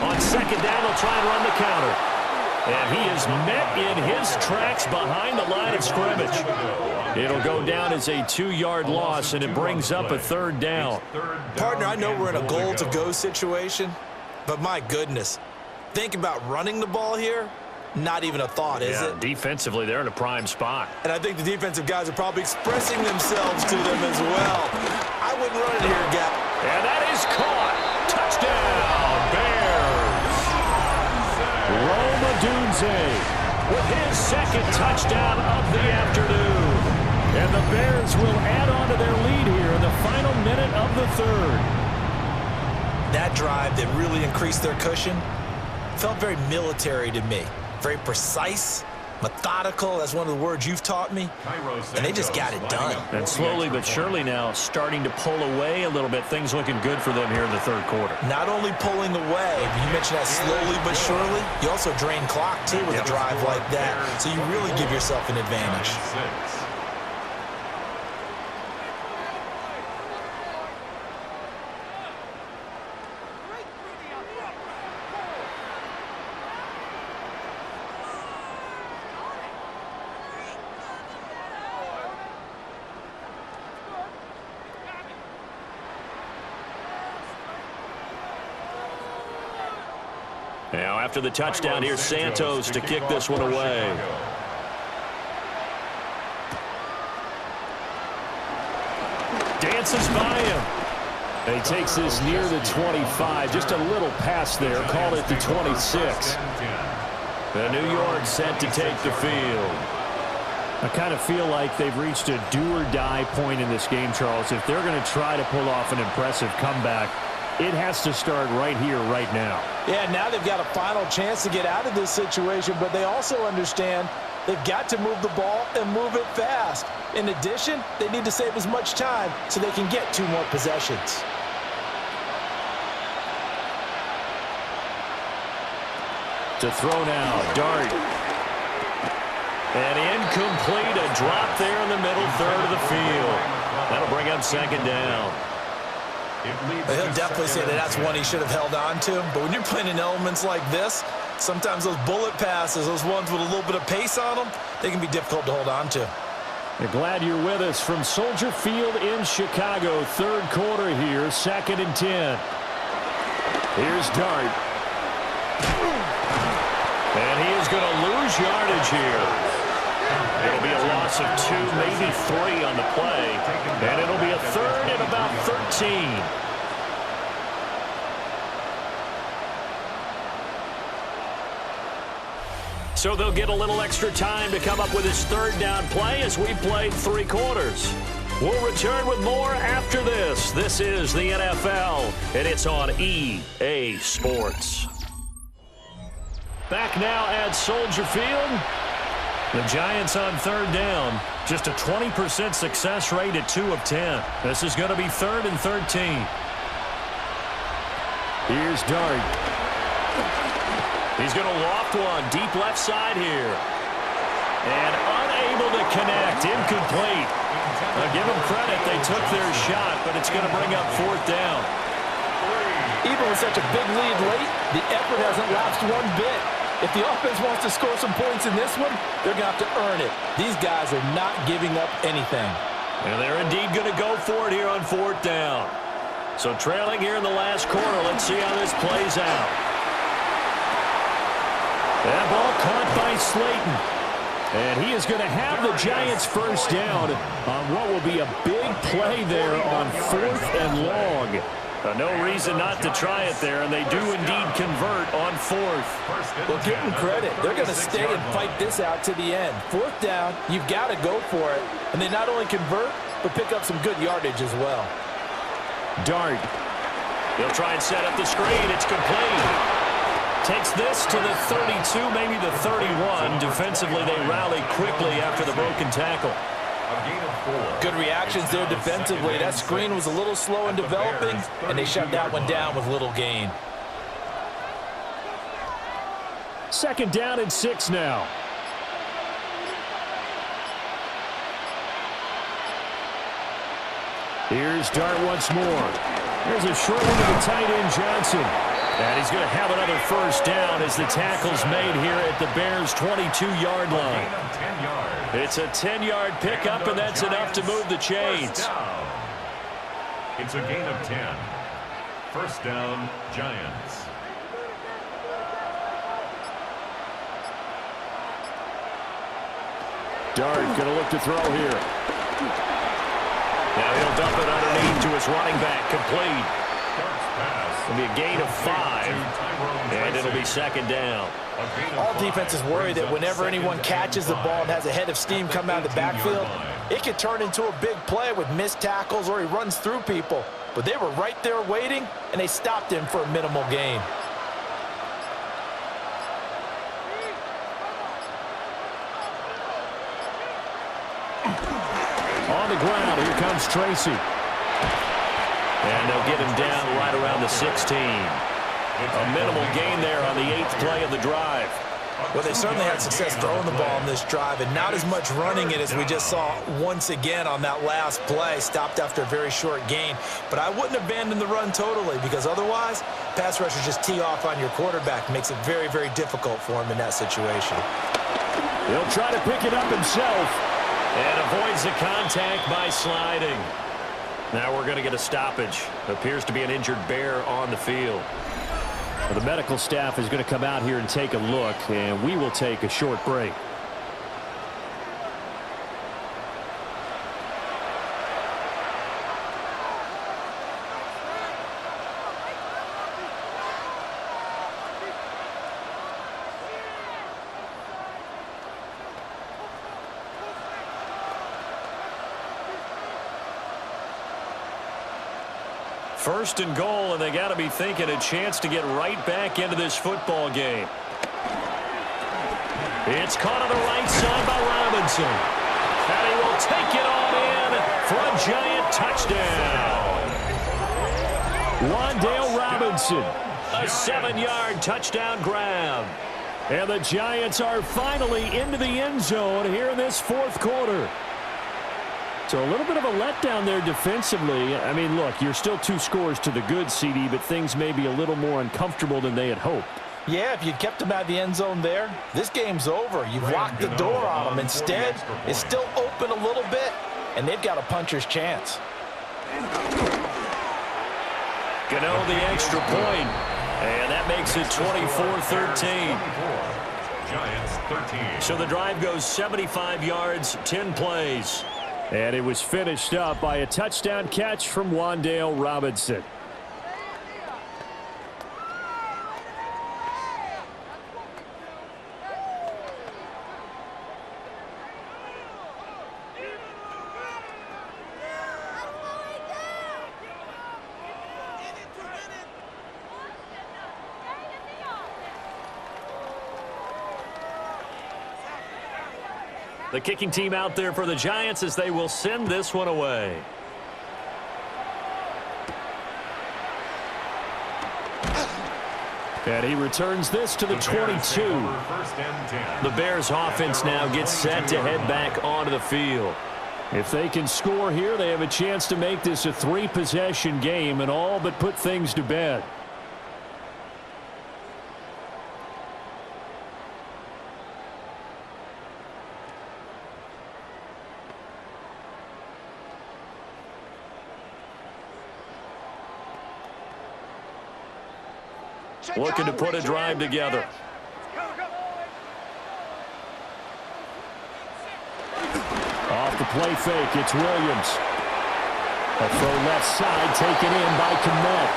On second down, they'll try and run the counter. And he is met in his tracks behind the line of scrimmage. It'll go down as a 2-yard loss, and it brings up a third down. Partner, I know we're in a goal-to-go situation, but my goodness, think about running the ball here. Not even a thought, is it? Defensively, they're in a prime spot. And I think the defensive guys are probably expressing themselves to them as well. I wouldn't run it here, Gap. And that is caught. Touchdown, Bears. Rome Odunze with his second touchdown of the afternoon. And the Bears will add on to their lead here in the final minute of the third. That drive that really increased their cushion felt very military to me. Very precise, methodical, that's one of the words you've taught me, and they just got it done. And slowly but surely now starting to pull away a little bit. Things looking good for them here in the third quarter. Not only pulling away, but you mentioned that slowly but surely, you also drain clock too with a drive like that, so you really give yourself an advantage. Now, after the touchdown, here's Santos to kick this one away. Dances by him. And he takes this near the 25. Just a little pass there. Called it the 26. The New York set to take the field. I kind of feel like they've reached a do-or-die point in this game, Charles. If they're going to try to pull off an impressive comeback, it has to start right here, right now. Yeah, now they've got a final chance to get out of this situation, but they also understand they've got to move the ball and move it fast. In addition, they need to save as much time so they can get 2 more possessions. To throw now, Dart. And incomplete, a drop there in the middle third of the field. That'll bring up second down. He'll definitely say that that's one he should have held on to. But when you're playing in elements like this, sometimes those bullet passes, those ones with a little bit of pace on them, they can be difficult to hold on to. We're glad you're with us from Soldier Field in Chicago. Third quarter here, 2nd and 10. Here's Dart. And he is going to lose yardage here. It'll be a loss of 2, maybe 3 on the play. And it'll be a third and about 13. So they'll get a little extra time to come up with his third down play as we played 3 quarters. We'll return with more after this. This is the NFL, and it's on EA Sports. Back now at Soldier Field. The Giants on third down. Just a 20% success rate at 2 of 10. This is going to be 3rd and 13. Here's Dart. He's going to loft one deep left side here. And unable to connect. Incomplete. I'll give them credit. They took their shot, but it's going to bring up 4th down. Even with such a big lead late, the effort hasn't lapsed one bit. If the offense wants to score some points in this one, they're going to have to earn it. These guys are not giving up anything. And they're indeed going to go for it here on 4th down. So trailing here in the last quarter, let's see how this plays out. That ball caught by Slayton. And he is going to have the Giants first down on what will be a big play there on 4th and long. No reason not to try it there, and they do indeed convert on 4th. Well, give them credit. They're going to stay and fight this out to the end. 4th down, you've got to go for it. And they not only convert, but pick up some good yardage as well. Dart. They'll try and set up the screen. It's complete. Takes this to the 32, maybe the 31. Defensively, they rally quickly after the broken tackle. Good reactions there defensively. That screen was a little slow in developing, and they shut that one down with little gain. 2nd down and 6 now. Here's Dart once more. There's a short one to the tight end, Johnson. And he's going to have another 1st down as the tackle's made here at the Bears' 22-yard line. It's a 10-yard pickup, and that's enough to move the chains. It's a gain of 10. 1st down, Giants. Dart going to look to throw here. Now he'll dump it underneath to his running back, complete. It'll be a gain of 5, and it'll be 2nd down. All defenses worry that whenever anyone catches the ball and has a head of steam come out of the backfield, it could turn into a big play with missed tackles or he runs through people. But they were right there waiting, and they stopped him for a minimal gain. On the ground, here comes Tracy. And they'll get him down right around the 16. A minimal gain there on the 8th play of the drive. Well, they certainly had success throwing the ball on this drive, and not as much running it as we just saw once again on that last play, stopped after a very short gain. But I wouldn't abandon the run totally, because otherwise, pass rushers just tee off on your quarterback. Makes it very, very difficult for him in that situation. He'll try to pick it up himself and avoids the contact by sliding. Now we're going to get a stoppage. Appears to be an injured Bear on the field. The medical staff is going to come out here and take a look, and we will take a short break. First and goal, and they got to be thinking a chance to get right back into this football game. It's caught on the right side by Robinson. And he will take it on in for a Giant touchdown. Wan'Dale Robinson, a 7-yard touchdown grab. And the Giants are finally into the end zone here in this 4th quarter. So a little bit of a letdown there defensively. I mean, look, you're still 2 scores to the good, CD, but things may be a little more uncomfortable than they had hoped. Yeah, if you'd kept them out of the end zone there, this game's over. You've locked the door on them. Instead, it's still open a little bit, and they've got a puncher's chance. Gano the extra point, and that makes it 24-13. Giants 13. So the drive goes 75 yards, 10 plays. And it was finished up by a touchdown catch from Wan'Dale Robinson. The kicking team out there for the Giants as they will send this one away. And he returns this to the 22. The Bears offense now gets set to head back onto the field. If they can score here, they have a chance to make this a 3-possession game and all but put things to bed. Looking to put a drive together. Off the play fake, it's Williams. A throw left side taken in by Kmet.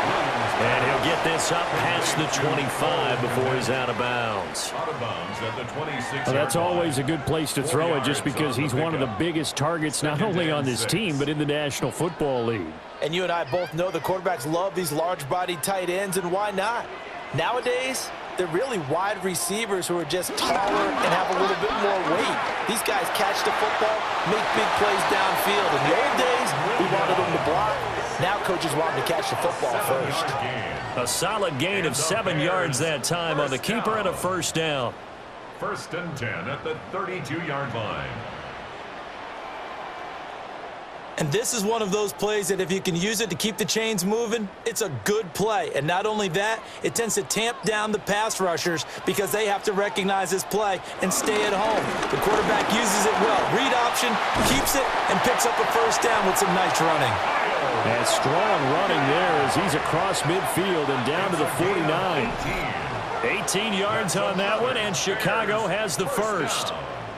And he'll get this up past the 25 before he's out of bounds. Well, that's always a good place to throw it just because he's one of the biggest targets not only on this team but in the National Football League. And you and I both know the quarterbacks love these large-bodied tight ends, and why not? Nowadays, they're really wide receivers who are just taller and have a little bit more weight. These guys catch the football, make big plays downfield. In the old days, we wanted them to block. Now coaches want him to catch the football first. A solid gain of 7 yards that time on the keeper and a first down. 1st and 10 at the 32-yard line. And this is one of those plays that if you can use it to keep the chains moving, it's a good play. And not only that, it tends to tamp down the pass rushers because they have to recognize this play and stay at home. The quarterback uses it well. Read option, keeps it, and picks up a first down with some nice running. And strong running there as he's across midfield and down to the 49. 18 yards on that one, and Chicago has the first.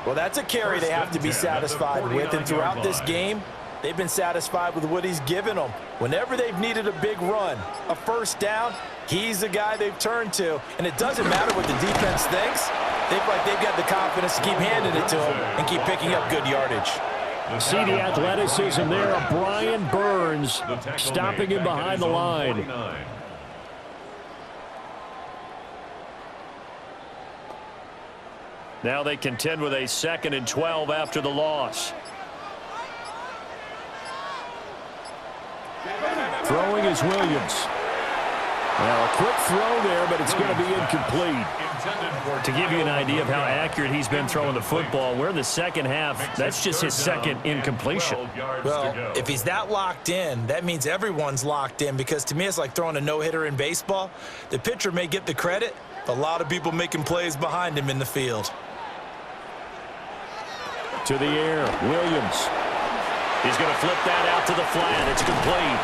Well, that's a carry they have to be satisfied with, and throughout this game, they've been satisfied with what he's given them. Whenever they've needed a big run, a first down, he's the guy they've turned to. And it doesn't matter what the defense thinks. They feel like they've got the confidence to keep handing it to him and keep picking up good yardage. See the athleticism there of Brian Burns stopping him behind the line. Now they contend with a 2nd and 12 after the loss. Throwing is Williams. Well, a quick throw there, but it's going to be incomplete. To give you an idea of how accurate he's been throwing the football, we're in the second half. That's just his 2nd incompletion. Well, if he's that locked in, that means everyone's locked in, because to me it's like throwing a no-hitter in baseball. The pitcher may get the credit, but a lot of people making plays behind him in the field. To the air, Williams. He's going to flip that out to the flat. It's complete.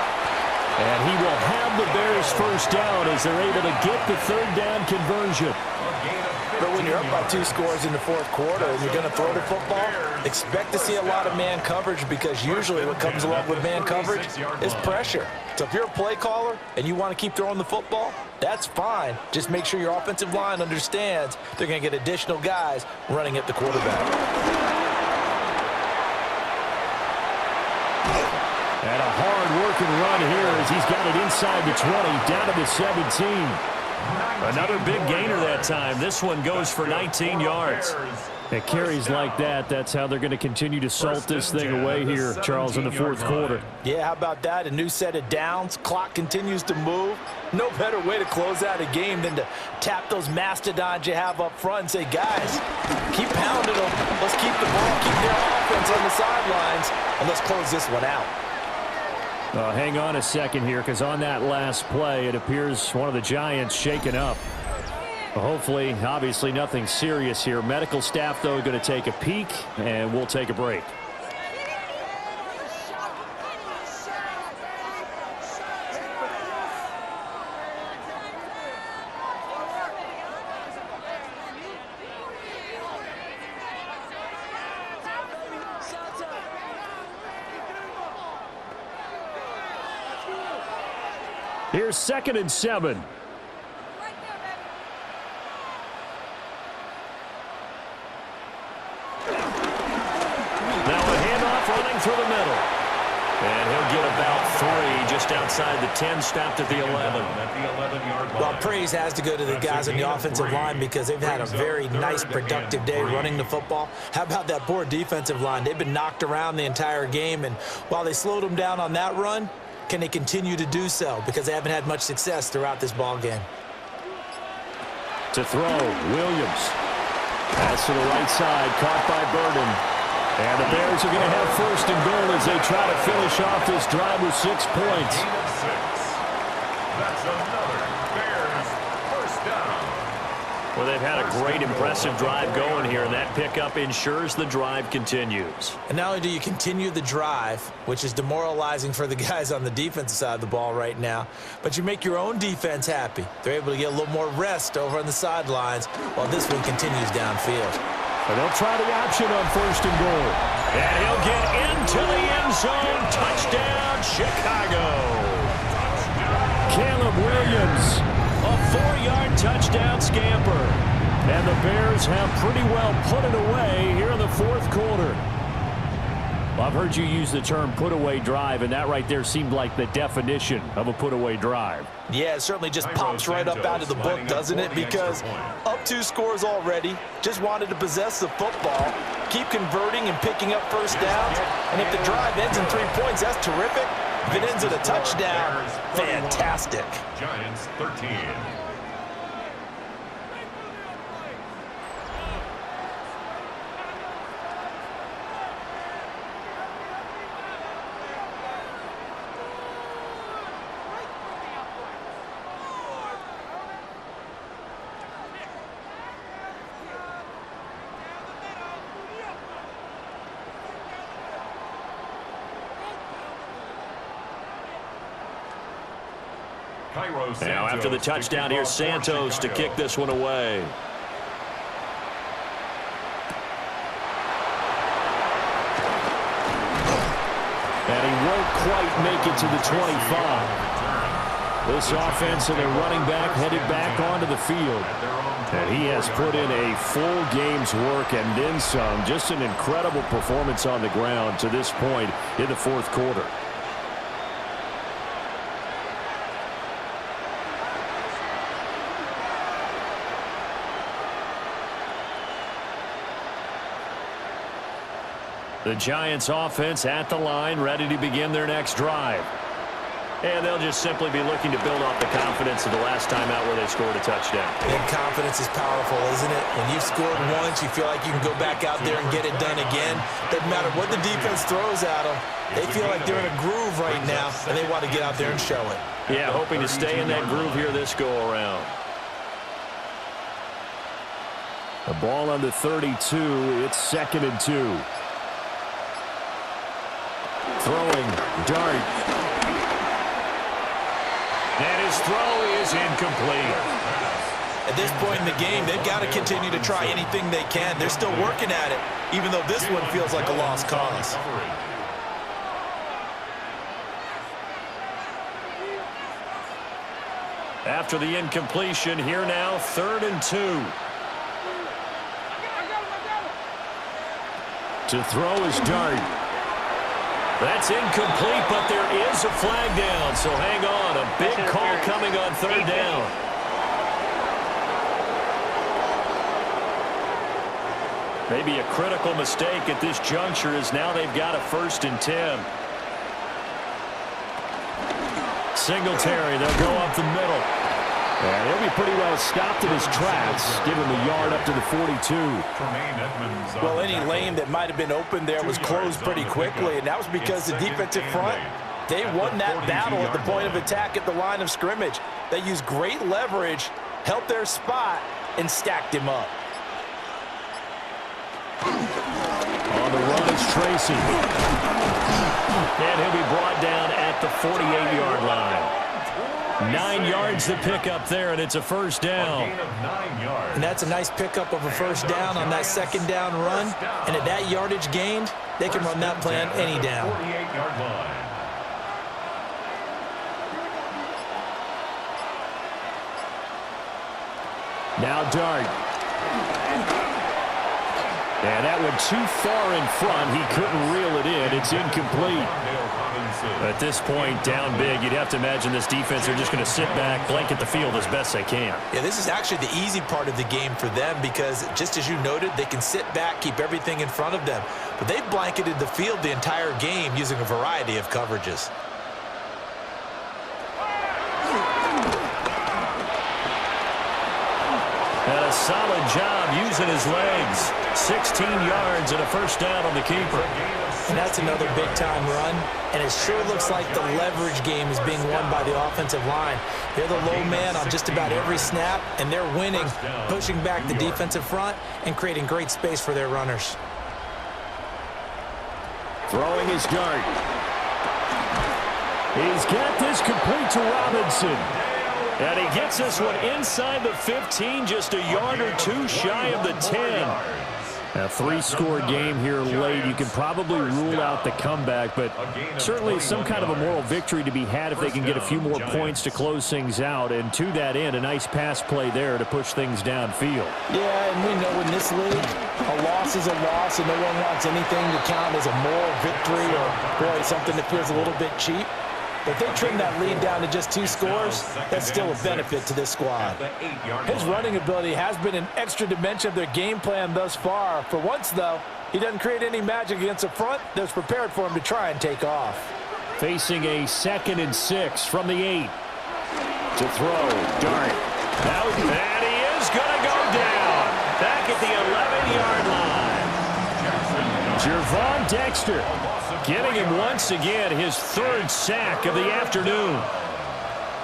And he will have the Bears first down as they're able to get the 3rd down conversion. But when you're up by 2 scores in the 4th quarter and you're going to throw the football, expect to see a lot of man coverage, because usually what comes along with man coverage is pressure. So if you're a play caller and you want to keep throwing the football, that's fine. Just make sure your offensive line understands they're going to get additional guys running at the quarterback. And a hard-working run here as he's got it inside the 20, down to the 17. Another big gainer that time. This one goes for 19 yards. It carries like that. That's how they're going to continue to salt this thing away here, Charles, in the 4th quarter. Yeah, how about that? A new set of downs. Clock continues to move. No better way to close out a game than to tap those mastodons you have up front and say, guys, keep pounding them. Let's keep the ball, keep their offense on the sidelines, and let's close this one out. Hang on a second here, because on that last play, it appears one of the Giants shaken up. Hopefully, obviously, nothing serious here. Medical staff, though, going to take a peek, and we'll take a break. Here's 2nd and 7. Now a handoff running through the middle. And he'll get about 3 just outside the 10, stopped at the 11. Well, praise has to go to the guys on the offensive line, because they've had a very nice, productive day running the football. How about that poor defensive line? They've been knocked around the entire game, and while they slowed them down on that run, can they continue to do so? Because they haven't had much success throughout this ball game. To throw, Williams. Pass to the right side, caught by Burden. And the Bears are going to have 1st and goal as they try to finish off this drive with 6 points. That's another Bears first down. Well, they've had a great, impressive drive going here, and that pickup ensures the drive continues. And not only do you continue the drive, which is demoralizing for the guys on the defensive side of the ball right now, but you make your own defense happy. They're able to get a little more rest over on the sidelines while this one continues downfield. And they'll try the option on 1st and goal. And he'll get into the end zone. Touchdown, Chicago. Caleb Williams, a 4-yard touchdown scamper. And the Bears have pretty well put it away here in the 4th quarter. Well, I've heard you use the term put-away drive, and that right there seemed like the definition of a put-away drive. Yeah, it certainly just pops right up out of the book, doesn't it? Because up 2 scores already, just wanted to possess the football, keep converting and picking up first downs. And if the drive ends in 3 points, that's terrific. If it ends in a touchdown, fantastic. Giants 13. Now after the touchdown, here's Santos to kick this one away. And he won't quite make it to the 25. This offense and their running back headed back onto the field. And he has put in a full game's work and then some. Just an incredible performance on the ground to this point in the fourth quarter. The Giants offense at the line, ready to begin their next drive. And they'll just simply be looking to build off the confidence of the last time out where they scored a touchdown. And confidence is powerful, isn't it? When you've scored once, you feel like you can go back out there and get it done again. Doesn't matter what the defense throws at them. They feel like they're in a groove right now, and they want to get out there and show it. Yeah, hoping to stay in that groove here this go-around. The ball on the 32. It's 2nd and 2. Throwing, dart. And his throw is incomplete. At this point in the game, they've got to continue to try anything they can. They're still working at it, even though this one feels like a lost cause. After the incompletion, here now, 3rd and 2. To throw is dart. That's incomplete, but there is a flag down, so hang on. A big call coming on 3rd down. Maybe a critical mistake at this juncture as now they've got a 1st and 10. Singletary, they'll go up the middle. And he'll be pretty well stopped in his tracks. Give him a yard up to the 42. Well, any lane that might have been open there was closed pretty quickly, and that was because the defensive front, they won that battle at the point of attack at the line of scrimmage. They used great leverage, helped their spot, and stacked him up. On the run is Tracy. And he'll be brought down at the 48-yard line. 9 yards to pick up there, and it's a 1st down. And that's a nice pickup of a 1st down on that 2nd down run. And at that yardage gained, they can run that play on any down. Now Dart. And that went too far in front. He couldn't reel it in. It's incomplete. At this point, down big, you'd have to imagine this defense are just going to sit back, blanket the field as best they can. Yeah, this is actually the easy part of the game for them because, just as you noted, they can sit back, keep everything in front of them. But they've blanketed the field the entire game using a variety of coverages. And a solid job using his legs. 16 yards and a 1st down on the keeper. And that's another big-time run. And it sure looks like the leverage game is being won by the offensive line. They're the low man on just about every snap, and they're winning, pushing back the defensive front and creating great space for their runners. Throwing his dart. He's got this complete to Robinson. And he gets this one inside the 15, just a yard or two shy of the 10. A 3-score game here late. You can probably rule out the comeback, but certainly some kind of a moral victory to be had if they can get a few more points to close things out. And to that end, a nice pass play there to push things downfield. Yeah, and we know in this league, a loss is a loss, and no one wants anything to count as a moral victory or, boy, something that feels a little bit cheap. If they trim that lead down to just 2 scores, that's still a benefit to this squad. His running ability has been an extra dimension of their game plan thus far. For once, though, he doesn't create any magic against the front that's prepared for him to try and take off. Facing a 2nd and 6 from the 8. To throw, Dart. Out, and he is going to go down. Back at the 11-yard line. Jervon Dexter getting him once again his 3rd sack of the afternoon.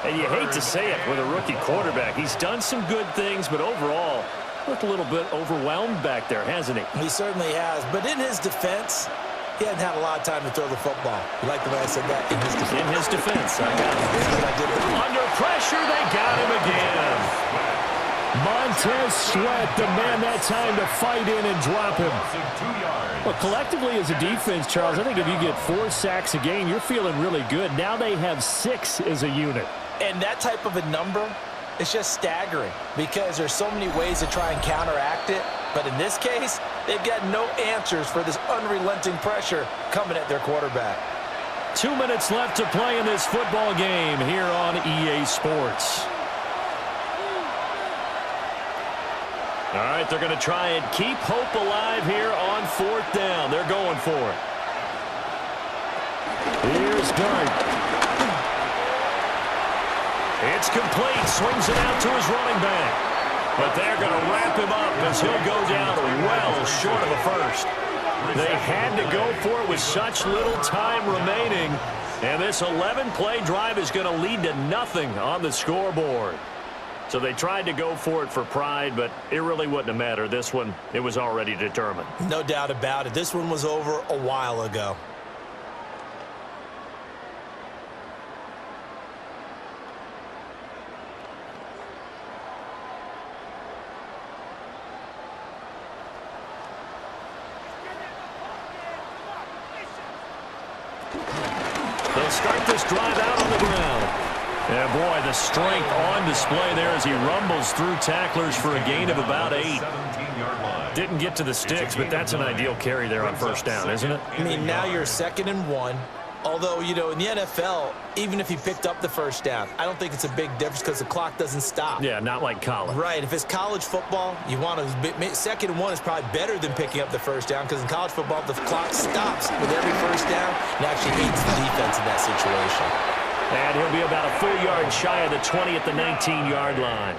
And you hate to say it with a rookie quarterback. He's done some good things, but overall, looked a little bit overwhelmed back there, hasn't he? He certainly has. But in his defense, he hasn't had a lot of time to throw the football. You like the way I said that? In his defense. In his defense, I got it. Under pressure, they got him again. Montez Sweat, the man that time to fight in and drop him. Well, collectively as a defense, Charles, I think if you get 4 sacks a game, you're feeling really good. Now they have 6 as a unit. And that type of a number, it's just staggering because there's so many ways to try and counteract it. But in this case, they've got no answers for this unrelenting pressure coming at their quarterback. 2 minutes left to play in this football game here on EA Sports. All right, they're going to try and keep hope alive here on 4th down. They're going for it. Here's Dart. It's complete. Swings it out to his running back. But they're going to wrap him up as he'll go down well short of a first. They had to go for it with such little time remaining. And this 11-play drive is going to lead to nothing on the scoreboard. So they tried to go for it for pride, but it really wouldn't have mattered. This one, it was already determined. No doubt about it. This one was over a while ago. They'll start this drive out on the ground. Yeah, boy, the strength on display there as he rumbles through tacklers for a gain of about 8. Didn't get to the sticks, but that's an ideal carry there on 1st down, isn't it? I mean, now you're 2nd and 1. Although, you know, in the NFL, even if he picked up the 1st down, I don't think it's a big difference because the clock doesn't stop. Yeah, not like college. Right. If it's college football, you want to 2nd and 1 is probably better than picking up the 1st down because in college football, the clock stops with every 1st down and actually aids the defense in that situation. And he'll be about a full yard shy of the 20 at the 19-yard line.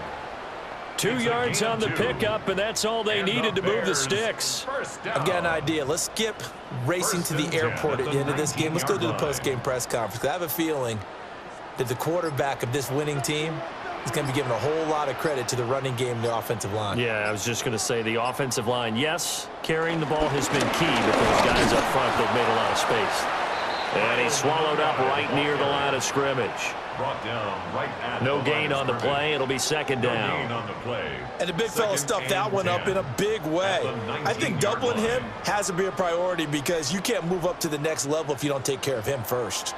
2 yards on the pickup, and that's all they needed to move the sticks. I've got an idea. Let's skip racing to the airport at the end of this game. Let's go to the post-game press conference. I have a feeling that the quarterback of this winning team is going to be given a whole lot of credit to the running game and the offensive line. Yeah, I was just going to say the offensive line, yes, carrying the ball has been key, but those guys up front, they've made a lot of space. And he's swallowed up right near the line of scrimmage. No gain on the play. It'll be 2nd down. And the big fella stuffed that one up in a big way. I think doubling him has to be a priority because you can't move up to the next level if you don't take care of him first.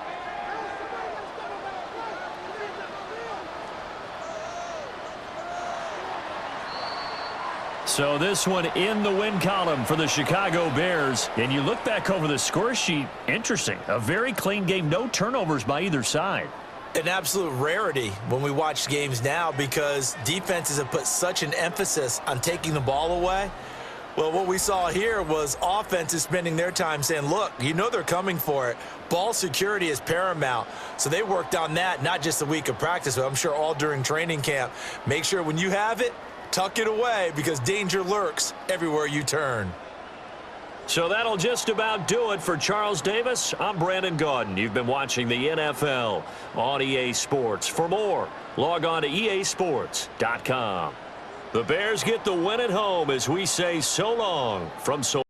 So this one in the win column for the Chicago Bears. And you look back over the score sheet, interesting. A very clean game, no turnovers by either side. An absolute rarity when we watch games now because defenses have put such an emphasis on taking the ball away. Well, what we saw here was offenses spending their time saying, look, you know they're coming for it. Ball security is paramount. So they worked on that, not just a week of practice, but I'm sure all during training camp. Make sure when you have it, tuck it away because danger lurks everywhere you turn. So that'll just about do it for Charles Davis. I'm Brandon Gaudin. You've been watching the NFL on EA Sports. For more, log on to easports.com. The Bears get the win at home as we say so long from so